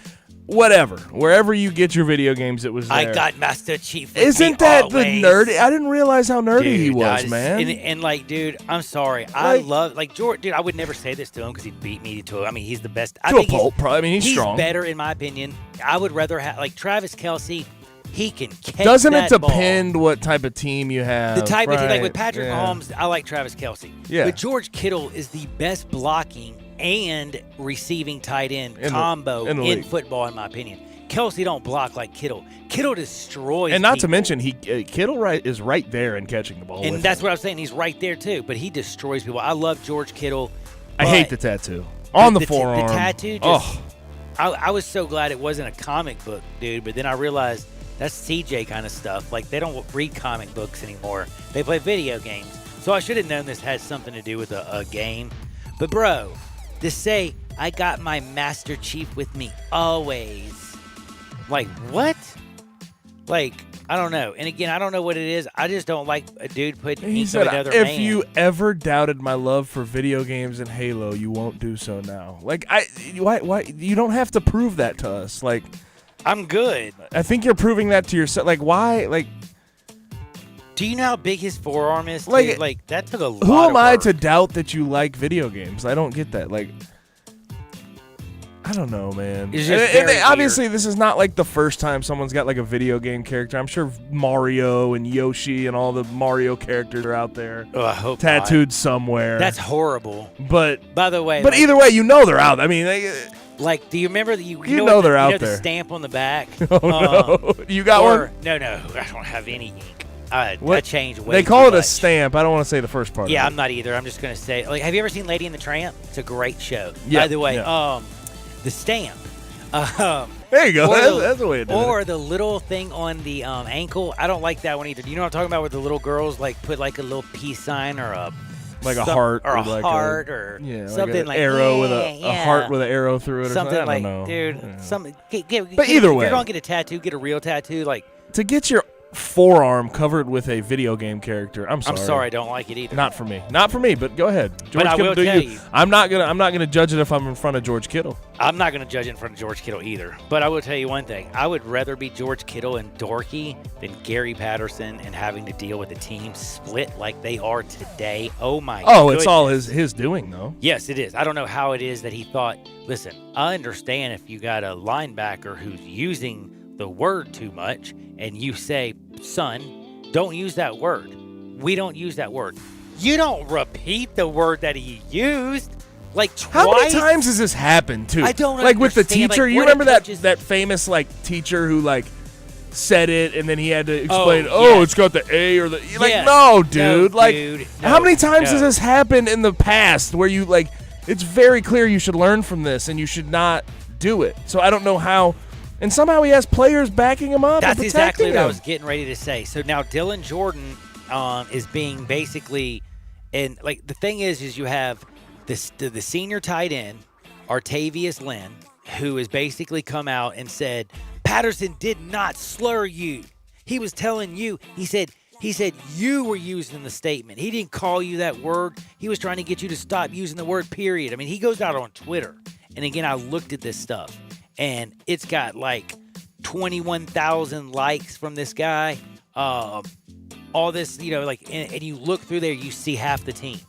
whatever. Wherever you get your video games, it was there. I got Master Chief with Isn't me that always. the nerdy? I didn't realize how nerdy he was, Dude, man. And dude, I'm sorry. I love, George, dude, I would never say this to him because he'd beat me to it. I mean, he's the best. I think he's strong. He's better, in my opinion. I would rather have, Travis Kelce. He can catch Doesn't that it depend what type of team you have? The type of team, right, with Patrick yeah. Mahomes, I like Travis Kelce. Yeah. But George Kittle is the best blocking and receiving tight end combo in the in league. football, in my opinion. Kelce don't block like Kittle. Kittle destroys And not to people. mention, Kittle is right there in catching the ball. And with that's him. what I'm saying. He's right there, too. But he destroys people. I love George Kittle. I hate the tattoo on the forearm. The tattoo just I was so glad it wasn't a comic book, dude. But then I realized that's CJ kind of stuff. They don't read comic books anymore. They play video games. So I should have known this had something to do with a game. But, bro, to say, I got my Master Chief with me always. What? I don't know. And again, I don't know what it is. I just don't like a dude putting He ink said, of another if man. you ever doubted my love for video games and Halo, you won't do so now. Why you don't have to prove that to us. I'm good. I think you're proving that to yourself. Why? Do you know how big his forearm is? Like, dude? That took a lot Who am of I work. to doubt that you like video games? I don't get that. I don't know, man. It's just very obviously, this is not like the first time someone's got like a video game character. I'm sure Mario and Yoshi and all the Mario characters are out there, I hope tattooed somewhere. That's horrible. But by the way, but either way, you know they're out. I mean, like, do you remember that you know they're out the there. stamp on the back? Oh no, you got one? No, I don't have any ink. I changed way They call too it a much. stamp. I don't want to say the first part. Yeah, of I'm not either. I'm just gonna say, like, have you ever seen Lady and the Tramp? It's a great show. Yeah, By the way, yeah. the stamp. There you go. Or That's the way to do it. Or the little thing on the ankle. I don't like that one either. Do you know what I'm talking about? Where the little girls like put like a little peace sign or a heart or a like heart or something like an arrow with a yeah. heart with an arrow through it or something something. I like, don't know. dude, something. But either way, if you're gonna get a tattoo, get a real tattoo. Like, to get your forearm covered with a video game character, I'm sorry. I don't like it either. Not for me. Not for me. But go ahead, George But I Kittle. will Do tell you? you. I'm not gonna judge it if I'm in front of George Kittle. I'm not going to judge it in front of George Kittle either. But I will tell you one thing. I would rather be George Kittle and dorky than Gary Patterson and having to deal with a team split like they are today. Oh, my goodness. It's all his doing, though. Yes, it is. I don't know how it is that he thought, listen, I understand if you got a linebacker who's using the word too much and you say, son, don't use that word. We don't use that word. You don't repeat the word that he used. Like twice. How many times has this happened too? I don't like with the understand, teacher. like, You what remember that coaches- that famous like teacher who like said it and then he had to explain. yes. It's got the A or the like. Yes. No, dude. No, like, dude. how No, many times no. has this happened in the past where you like? It's very clear you should learn from this and you should not do it. So I don't know how. And somehow he has players backing him up. That's and exactly protecting what I him. was getting ready to say. So now Dylan Jordan is being basically, and like the thing is you have the senior tight end, Artavius Lynn, who has basically come out and said, Patterson did not slur you. He was telling you, he said you were using the statement. He didn't call you that word. He was trying to get you to stop using the word period. I mean, he goes out on Twitter. And again, I looked at this stuff, and it's got like 21,000 likes from this guy. All this, like, and you look through there, you see half the team.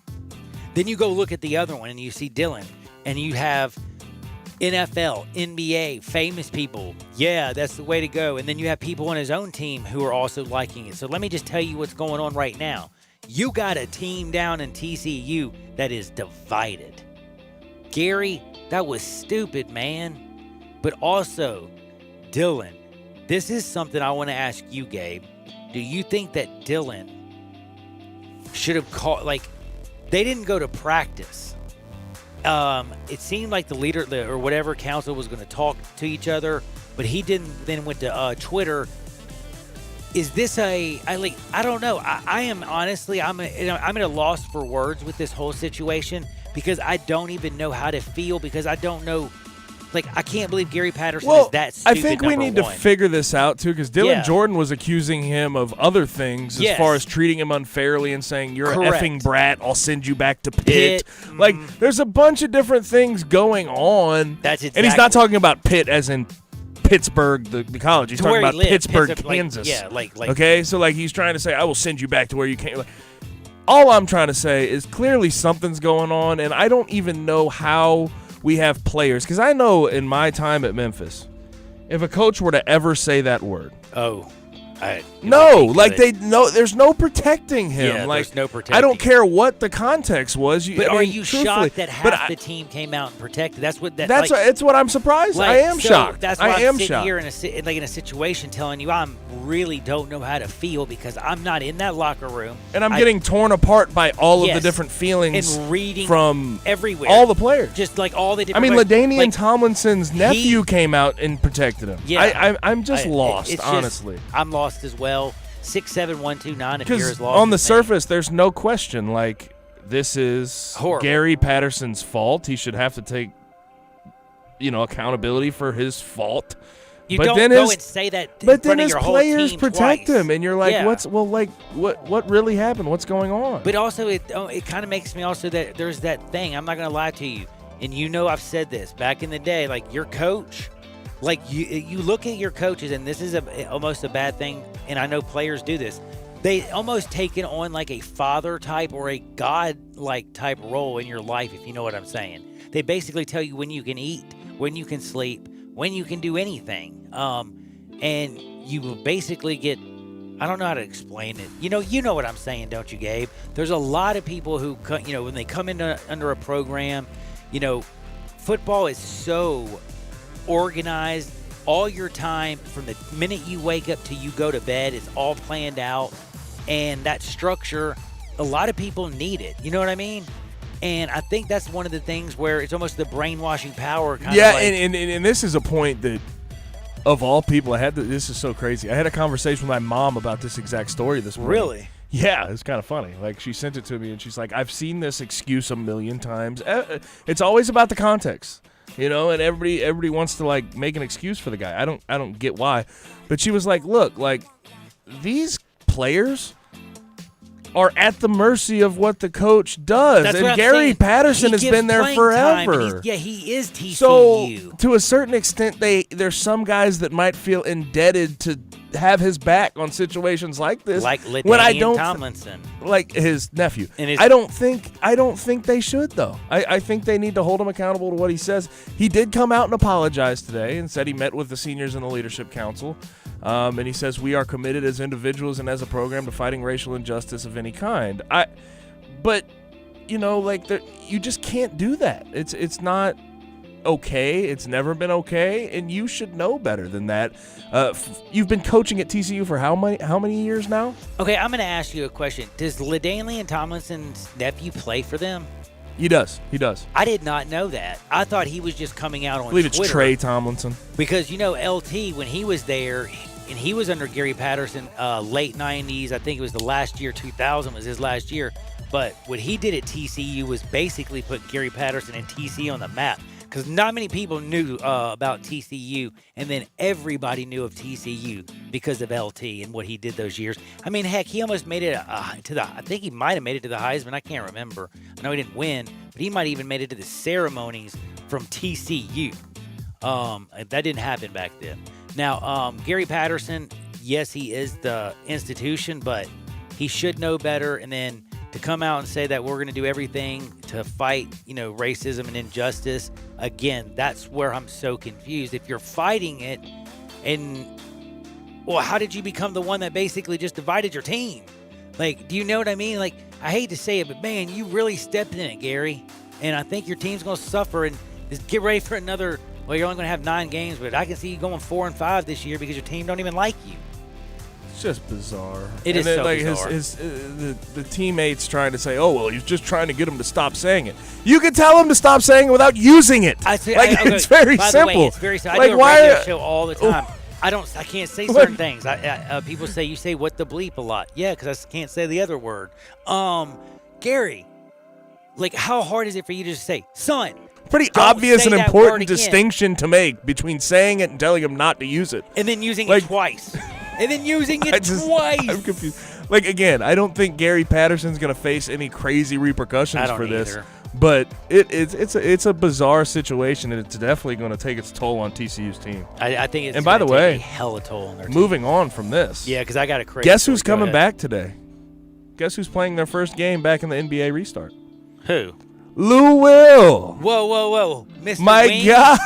Then you go look at the other one, and you see Dylan, and you have NFL, NBA, famous people. Yeah, that's the way to go. And then you have people on his own team who are also liking it. So let me just tell you what's going on right now. You got a team down in TCU that is divided. Gary, that was stupid, man. But also, Dylan, this is something I want to ask you, Gabe. Do you think that Dylan should have called, like, they didn't go to practice. It seemed like the leader or whatever council was going to talk to each other, but he didn't. Then went to Twitter. Is this I don't know. I am honestly, I'm at a loss for words with this whole situation because I don't even know how to feel because I don't know. Like, I can't believe Gary Patterson is that stupid. I think we need to figure this out, too, because Dylan Jordan was accusing him of other things as far as treating him unfairly and saying, you're Correct. an effing brat, I'll send you back to Pitt. Like, there's a bunch of different things going on. That's exactly. And he's not talking about Pitt as in Pittsburgh, the college. He's To talking where he about lived, Pittsburgh, like, Kansas. yeah, like okay? So, like, he's trying to say, I will send you back to where you can't. Like, all I'm trying to say is clearly something's going on, and I don't even know how we have players, because I know in my time at Memphis, if a coach were to ever say that word, there's no protecting him. Yeah, like, there's no protecting. I don't care what the context was. But I are mean, you truthfully, shocked that but half the team came out and protected? That's what. It's what I'm surprised. I am shocked. That's why I am I'm sitting shocked. here in a situation telling you I really don't know how to feel because I'm not in that locker room. And I'm getting torn apart by all of the Yes, different feelings and reading from everywhere. all the players. Just like all the I different mean, players. LaDainian Like, Tomlinson's nephew came out and protected him. Yeah. I'm just lost, it's honestly. I'm lost as well. 67129 if you're Because as lost on the as me. surface, there's no question, like, this is Horrible. Gary Patterson's fault. He should have to take, accountability for his fault. You but don't then go his, and say that in But then front of his your whole players team protect twice. him, and you're like, Yeah. what really happened? What's going on? But also, it kind of makes me also that there's that thing. I'm not going to lie to you. And I've said this back in the day, like your coach, like you look at your coaches, and this is almost a bad thing. And I know players do this. They almost take it on like a father type or a God-like type role in your life, if you know what I'm saying. They basically tell you when you can eat, when you can sleep, when you can do anything. And you basically get, I don't know how to explain it. You know what I'm saying, don't you, Gabe? There's a lot of people who, when they come in under a program, football is so organized. All your time from the minute you wake up till you go to bed is all planned out. And that structure, a lot of people need it. You know what I mean? And I think that's one of the things where it's almost the brainwashing power kind of like. And this is a point that, of all people, this is so crazy. I had a conversation with my mom about this exact story this morning. Really? Yeah, it's kind of funny. Like, she sent it to me, and she's like, I've seen this excuse a million times. It's always about the context, and everybody wants to, like, make an excuse for the guy. I don't get why. But she was like, look, like, these players are at the mercy of what the coach does. That's and Gary Patterson has been there forever. He is TCU. So, to a certain extent, there's some guys that might feel indebted to have his back on situations like this. Like LaDainian Tomlinson. Like his nephew. And I don't think they should, though. I think they need to hold him accountable to what he says. He did come out and apologize today and said he met with the seniors in the Leadership Council. And he says, we are committed as individuals and as a program to fighting racial injustice of any kind. You just can't do that. It's not okay. It's never been okay, and you should know better than that. You've been coaching at TCU for how many years now? Okay, I'm going to ask you a question. Does LaDainian Tomlinson's nephew play for them? He does. I did not know that. I thought he was just coming out on Twitter. I believe it's Trey Tomlinson. Because, LT, when he was there, and he was under Gary Patterson, late 90s. I think it was the last year, 2000 was his last year. But what he did at TCU was basically put Gary Patterson and TCU on the map. Because not many people knew about TCU, and then everybody knew of TCU because of LT and what he did those years. I mean, heck, he almost made it I think he might have made it to the Heisman. I can't remember. I know he didn't win, but he might have even made it to the ceremonies from TCU. That didn't happen back then. Now, Gary Patterson, yes, he is the institution, but he should know better. And then to come out and say that we're going to do everything to fight, racism and injustice, again, that's where I'm so confused. If you're fighting it, how did you become the one that basically just divided your team? Like, do you know what I mean? Like, I hate to say it, but man, you really stepped in it, Gary. And I think your team's going to suffer, and just get ready for another. Well, you're only going to have 9 games, but I can see you going 4-5 this year because your team don't even like you. It's just bizarre. It is so bizarre. The teammates trying to say, oh, well, he's just trying to get him to stop saying it. You can tell him to stop saying it without using it. It's very By simple. The way, it's very simple. I do a radio show all the time. I can't say certain things. People say, you say what the bleep a lot. Yeah, because I can't say the other word. Gary, like, how hard is it for you to just say, son? Pretty obvious and important distinction to make between saying it and telling him not to use it. And then using it twice. And then using it twice. I'm confused. Like, again, I don't think Gary Patterson's going to face any crazy repercussions for this. Either. But it's a bizarre situation, and it's definitely going to take its toll on TCU's team. I think it's and by the way, a hella toll on their team. Moving on from this. Yeah, because I got a crazy. Guess who's coming back today? Guess who's playing their first game back in the NBA restart? Who? Lou Will. Whoa. Mr. My Wings. guy.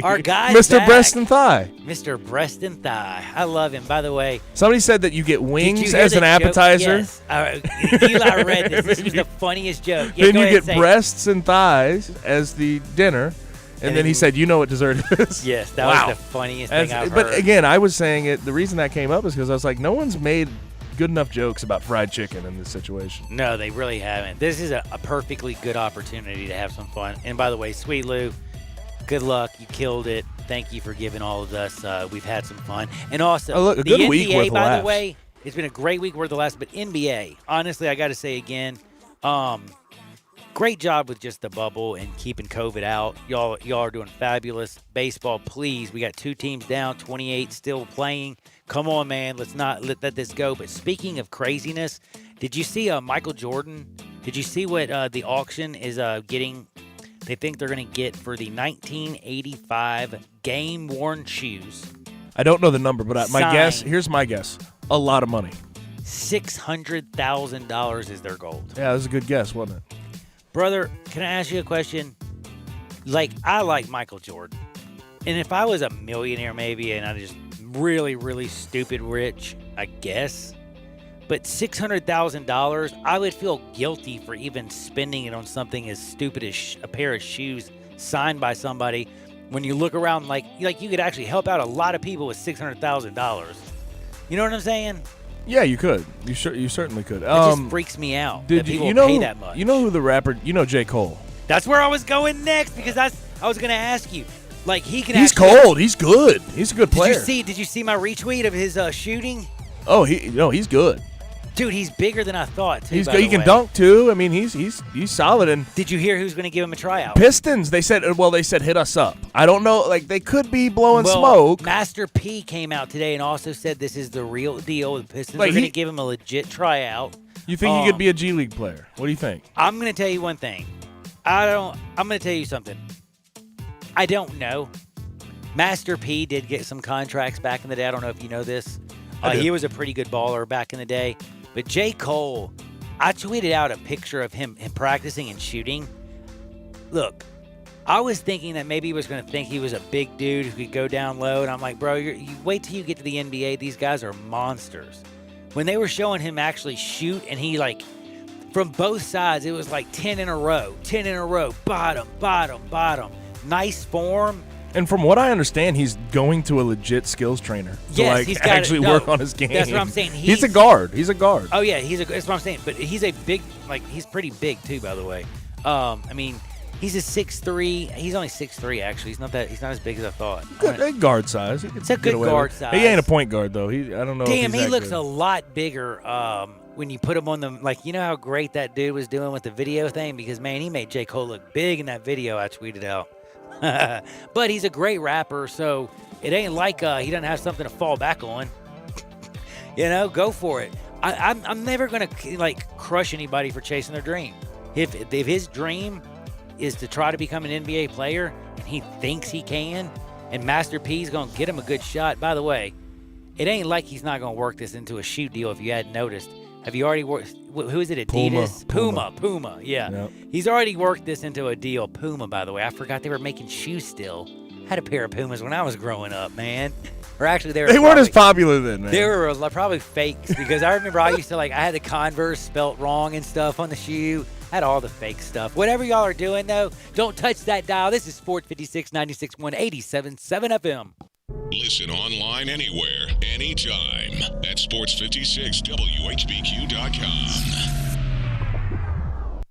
Our guy. Mr. Breast and Thigh. Mr. Breast and Thigh. I love him. By the way. Somebody said that you get wings as an appetizer. Yes. Eli read this. This was the funniest joke. Yeah, then you get breasts and thighs as the dinner. And then he said, you know what dessert is. Yes, that was the funniest thing I've heard. But again, I was saying it. The reason that came up is because I was like, no one's made good enough jokes about fried chicken in this situation. No, they really haven't. This is a perfectly good opportunity to have some fun. And by the way, Sweet Lou, good luck. You killed it. Thank you for giving all of us. We've had some fun. And also, a good week NBA, worth of by laughs. the way, it's been a great week worth of laughs. But NBA, honestly, I got to say again, great job with just the bubble and keeping COVID out. Y'all are doing fabulous. Baseball, please. We got 2 teams down, 28 still playing. Come on, man. Let's not let this go. But speaking of craziness, did you see Michael Jordan? Did you see what the auction is getting? They think they're going to get for the 1985 game-worn shoes. I don't know the number, but here's my guess. A lot of money. $600,000 is their gold. Yeah, that was a good guess, wasn't it? Brother, can I ask you a question? Like, I like Michael Jordan. And if I was a millionaire maybe and I just really, really stupid rich, I guess. But $600,000, I would feel guilty for even spending it on something as stupid as a pair of shoes signed by somebody. When you look around, like you could actually help out a lot of people with $600,000. You know what I'm saying? Yeah, you could. You certainly could. It just freaks me out that people pay that much. You know who the rapper? You know J. Cole. That's where I was going next because I was going to ask you. Like he can. He's cold. He's good. He's a good player. Did you see my retweet of his shooting? Oh, he's good. Dude, he's bigger than I thought, too. He can dunk, too. I mean, he's solid. And did you hear who's going to give him a tryout? Pistons, they said hit us up. I don't know. Like, they could be blowing smoke. Master P came out today and also said this is the real deal. The Pistons are going to give him a legit tryout. You think he could be a G League player? What do you think? I'm going to tell you one thing. I'm going to tell you something. I don't know. Master P did get some contracts back in the day. I don't know if you know this. He was a pretty good baller back in the day. But J. Cole, I tweeted out a picture of him practicing and shooting. Look, I was thinking that maybe he was going to think he was a big dude who could go down low. And I'm like, bro, you wait till you get to the NBA. These guys are monsters. When they were showing him actually shoot, and he, like, from both sides, it was like 10 in a row, bottom. Nice form. And from what I understand, he's going to a legit skills trainer to actually work on his game. That's what I'm saying. He's a guard. Oh yeah, that's what I'm saying. But he's a big, he's pretty big too, by the way. I mean, he's a 6'3". He's only 6'3", actually. He's not as big as I thought. Good guard size. It's a good guard size. He ain't a point guard though. I don't know. Damn, if he looks a lot bigger when you put him on the you know how great that dude was doing with the video thing, because man, he made J. Cole look big in that video I tweeted out. But he's a great rapper, so it ain't like he doesn't have something to fall back on. Go for it. I'm never gonna crush anybody for chasing their dream. If his dream is to try to become an NBA player and he thinks he can, and Master P's gonna get him a good shot. By the way, it ain't like he's not gonna work this into a shoot deal. If you hadn't noticed, have you already worked? Who is it? Adidas? Puma. Yeah. Yep. He's already worked this into a deal. Puma, by the way. I forgot they were making shoes still. I had a pair of Pumas when I was growing up, man. Or actually, they weren't as popular then, man. They were probably fakes, because I remember I used to I had the Converse spelt wrong and stuff on the shoe. I had all the fake stuff. Whatever y'all are doing, though, don't touch that dial. This is Sports 56 96.1 87.7 FM. Listen online anywhere, anytime at sports56whbq.com.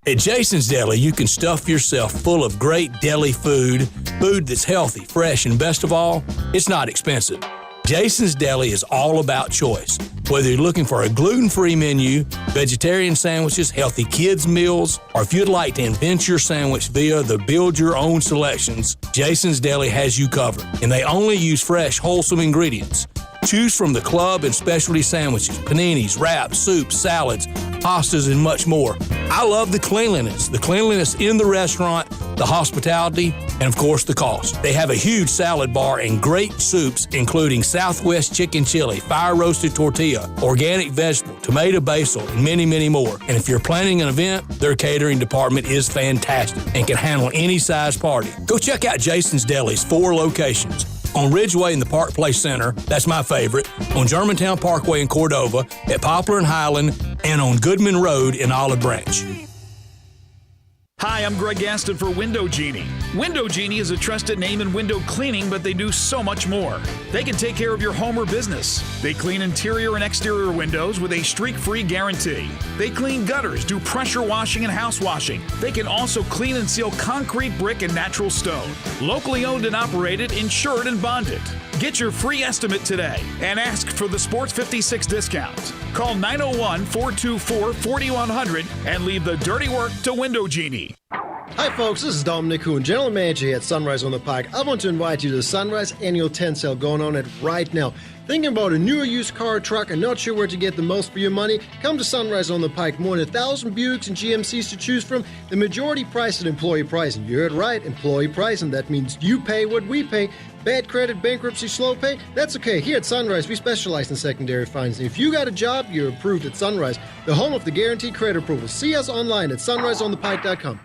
At Jason's Deli, you can stuff yourself full of great deli food that's healthy, fresh, and best of all, it's not expensive. Jason's Deli is all about choice. Whether you're looking for a gluten-free menu, vegetarian sandwiches, healthy kids' meals, or if you'd like to invent your sandwich via the build-your-own selections, Jason's Deli has you covered. And they only use fresh, wholesome ingredients. Choose from the club and specialty sandwiches, paninis, wraps, soups, salads, pastas, and much more. I love the cleanliness in the restaurant, the hospitality, and of course the cost. They have a huge salad bar and great soups, including Southwest chicken chili, fire roasted tortilla, organic vegetable, tomato basil, and many, many more. And if you're planning an event, their catering department is fantastic and can handle any size party. Go check out Jason's Deli's 4 locations. On Ridgeway in the Park Place Center, that's my favorite, on Germantown Parkway in Cordova, at Poplar and Highland, and on Goodman Road in Olive Branch. Hi, I'm Greg Gaston for Window Genie. Window Genie is a trusted name in window cleaning, but they do so much more. They can take care of your home or business. They clean interior and exterior windows with a streak-free guarantee. They clean gutters, do pressure washing and house washing. They can also clean and seal concrete, brick, and natural stone. Locally owned and operated, insured and bonded. Get your free estimate today and ask for the Sports 56 discount. Call 901-424-4100 and leave the dirty work to Window Genie. Hi folks, this is Dominic Kuhn, General Manager here at Sunrise on the Pike. I want to invite you to the Sunrise Annual Tent Sale going on right now. Thinking about a new or used car or truck and not sure where to get the most for your money? Come to Sunrise on the Pike. More than 1,000 Buicks and GMCs to choose from. The majority price at employee pricing. You heard right, employee pricing. That means you pay what we pay. Bad credit, bankruptcy, slow pay? That's okay. Here at Sunrise, we specialize in secondary financing. If you got a job, you're approved at Sunrise, the home of the guaranteed credit approval. See us online at sunriseonthepike.com.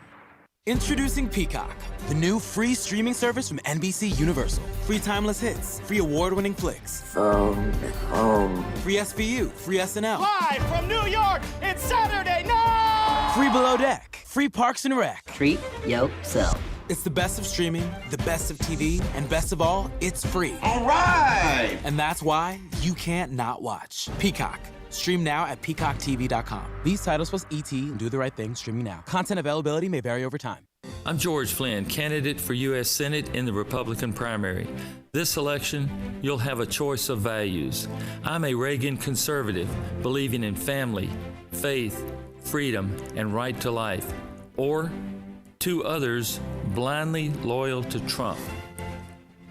Introducing Peacock, the new free streaming service from NBC Universal. Free timeless hits, free award-winning flicks. Phone home. Free SVU, free SNL. Live from New York, it's Saturday night! Free Below Deck, free Parks and Rec. Treat yourself. It's the best of streaming, the best of TV, and best of all, it's free. All right! And that's why you can't not watch. Peacock. Stream now at peacocktv.com. These titles plus ET and Do the Right Thing streaming now. Content availability may vary over time. I'm George Flynn, candidate for U.S. Senate in the Republican primary. This election, you'll have a choice of values. I'm a Reagan conservative, believing in family, faith, freedom, and right to life. Or two others, blindly loyal to Trump.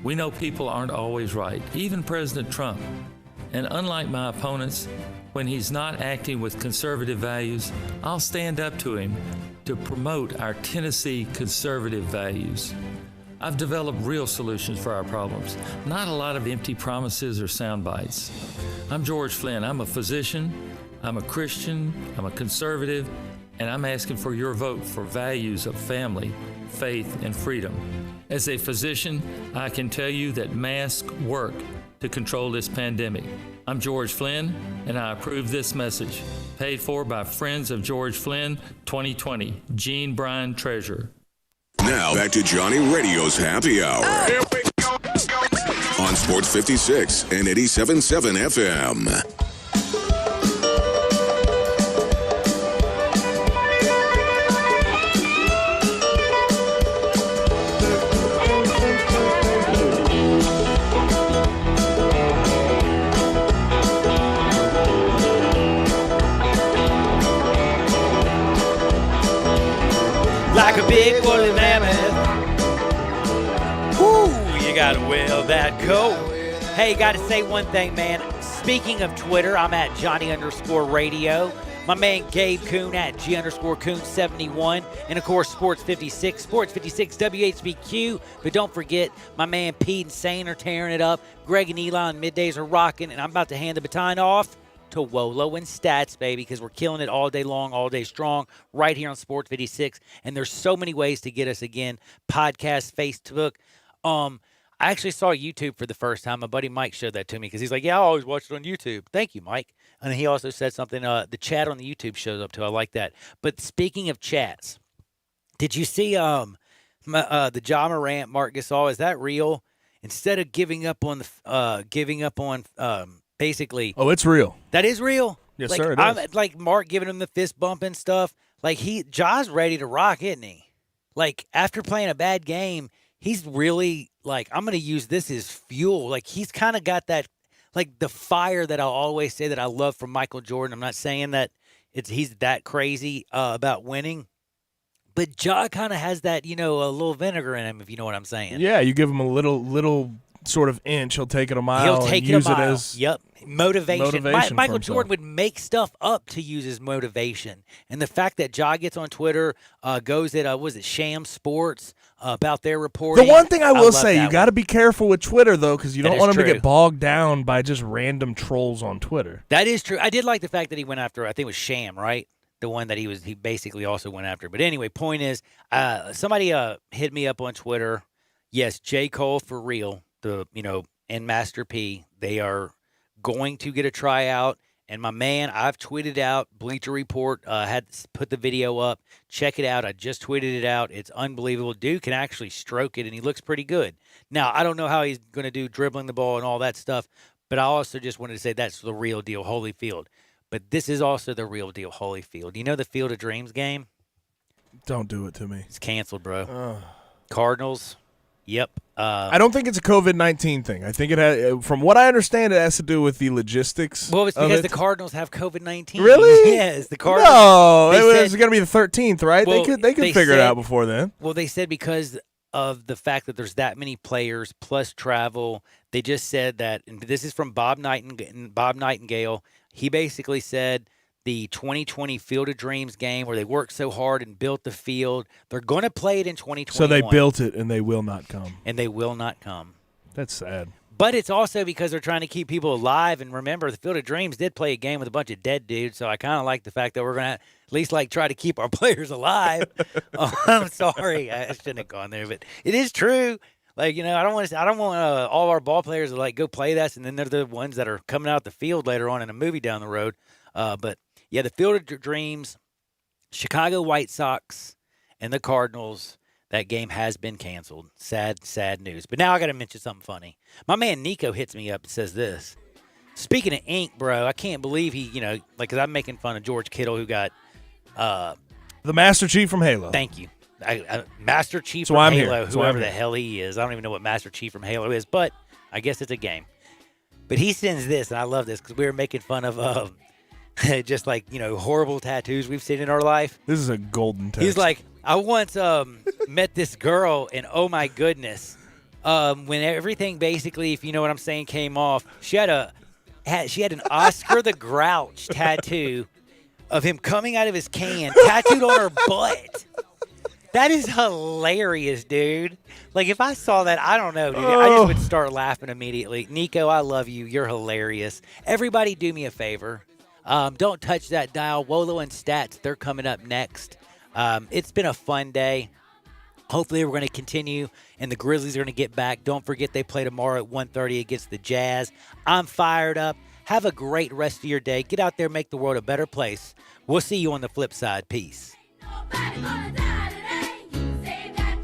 We know people aren't always right, even President Trump. And unlike my opponents, when he's not acting with conservative values, I'll stand up to him to promote our Tennessee conservative values. I've developed real solutions for our problems, not a lot of empty promises or sound bites. I'm George Flynn. I'm a physician, I'm a Christian, I'm a conservative, and I'm asking for your vote for values of family, faith, and freedom. As a physician, I can tell you that masks work to control this pandemic. I'm George Flynn, and I approve this message. Paid for by Friends of George Flynn, 2020. Gene Bryan, Treasurer. Now back to Johnny Radio's Happy Hour. Here we go. On Sports 56 and 87.7 FM. Like a big woolly mammoth. Woo, you gotta will that coat. Hey, gotta say one thing, man. Speaking of Twitter, I'm at Johnny_radio. My man Gabe Kuhn at G_Kuhn71. And of course, Sports 56, Sports 56 WHBQ. But don't forget, my man Pete and Sane are tearing it up. Greg and Eli on middays are rocking. And I'm about to hand the baton off to Wolo and Stats, baby, because we're killing it all day long, all day strong, right here on Sports 56. And there's so many ways to get us again. Podcast, Facebook. I actually saw YouTube for the first time. My buddy Mike showed that to me because he's like, yeah, I always watch it on YouTube. Thank you, Mike. And he also said something, the chat on the YouTube shows up too. I like that. But speaking of chats, did you see the Ja Morant, Marc Gasol? Is that real? Instead of giving up on basically. Oh, it's real. That is real? Yes, like, sir, it is. Like Mark giving him the fist bump and stuff. Like Ja's ready to rock, isn't he? Like after playing a bad game, he's really like, I'm going to use this as fuel. Like he's kind of got that, like the fire that I'll always say that I love from Michael Jordan. I'm not saying that he's that crazy about winning, but Ja kind of has that, a little vinegar in him, if you know what I'm saying. Yeah, you give him a little sort of inch, he'll take it a mile. He'll take and it use a mile. It as yep. Motivation. Michael Jordan would would make stuff up to use as motivation. And the fact that Ja gets on Twitter, goes at, Sham Sports, about their reporting. The one thing I will say, you got to be careful with Twitter, though, because you don't want him to get bogged down by just random trolls on Twitter. That is true. I did like the fact that he went after, I think it was Sham, right? The one that he basically also went after. But anyway, point is, somebody hit me up on Twitter. Yes, J. Cole for real, and Master P, they are going to get a tryout. And my man, I've tweeted out, Bleacher Report had put the video up. Check it out. I just tweeted it out. It's unbelievable. Dude can actually stroke it, and he looks pretty good. Now, I don't know how he's going to do dribbling the ball and all that stuff, but I also just wanted to say that's the real deal, Holyfield. But this is also the real deal, Holyfield. You know the Field of Dreams game? Don't do it to me. It's canceled, bro. Cardinals. Yep. I don't think it's a COVID-19 thing. I think it has, from what I understand, it has to do with the logistics. Well, it's because the Cardinals have COVID-19. Really? Yes, the Cardinals. No, it was going to be the 13th, right? Well, they could figure it out before then. Well, they said because of the fact that there's that many players plus travel, they just said that, and this is from Bob Nightingale. He basically said the 2020 Field of Dreams game where they worked so hard and built the field, they're going to play it in 2021. So they built it, and they will not come. And they will not come. That's sad. But it's also because they're trying to keep people alive. And remember, the Field of Dreams did play a game with a bunch of dead dudes, so I kind of like the fact that we're going to At least like try to keep our players alive. I'm sorry, I shouldn't have gone there, but it is true. Like, I don't want all our ball players to like go play this, and then they're the ones that are coming out the field later on in a movie down the road. But yeah, the Field of Dreams, Chicago White Sox, and the Cardinals. That game has been canceled. Sad, sad news. But now I got to mention something funny. My man Nico hits me up and says this. Speaking of ink, bro, I can't believe he, because I'm making fun of George Kittle, who got the Master Chief from Halo. Thank you. Master Chief So from I'm Halo, here. So whoever I'm the here. hell he is. I don't even know what Master Chief from Halo is, but I guess it's a game. But he sends this, and I love this because we were making fun of just like, horrible tattoos we've seen in our life. This is a golden text. He's like, I once met this girl, and oh my goodness, when everything basically, if you know what I'm saying, came off, she had an Oscar the Grouch tattoo of him coming out of his can, tattooed on her butt. That is hilarious, dude. Like, if I saw that, I don't know, dude. I just would start laughing immediately. Nico, I love you. You're hilarious. Everybody do me a favor. Don't touch that dial. Wolo and Stats, they're coming up next. It's been a fun day. Hopefully we're going to continue, and the Grizzlies are going to get back. Don't forget they play tomorrow at 1:30 against the Jazz. I'm fired up. Have a great rest of your day. Get out there, make the world a better place. We'll see you on the flip side. Peace. Nobody gonna die.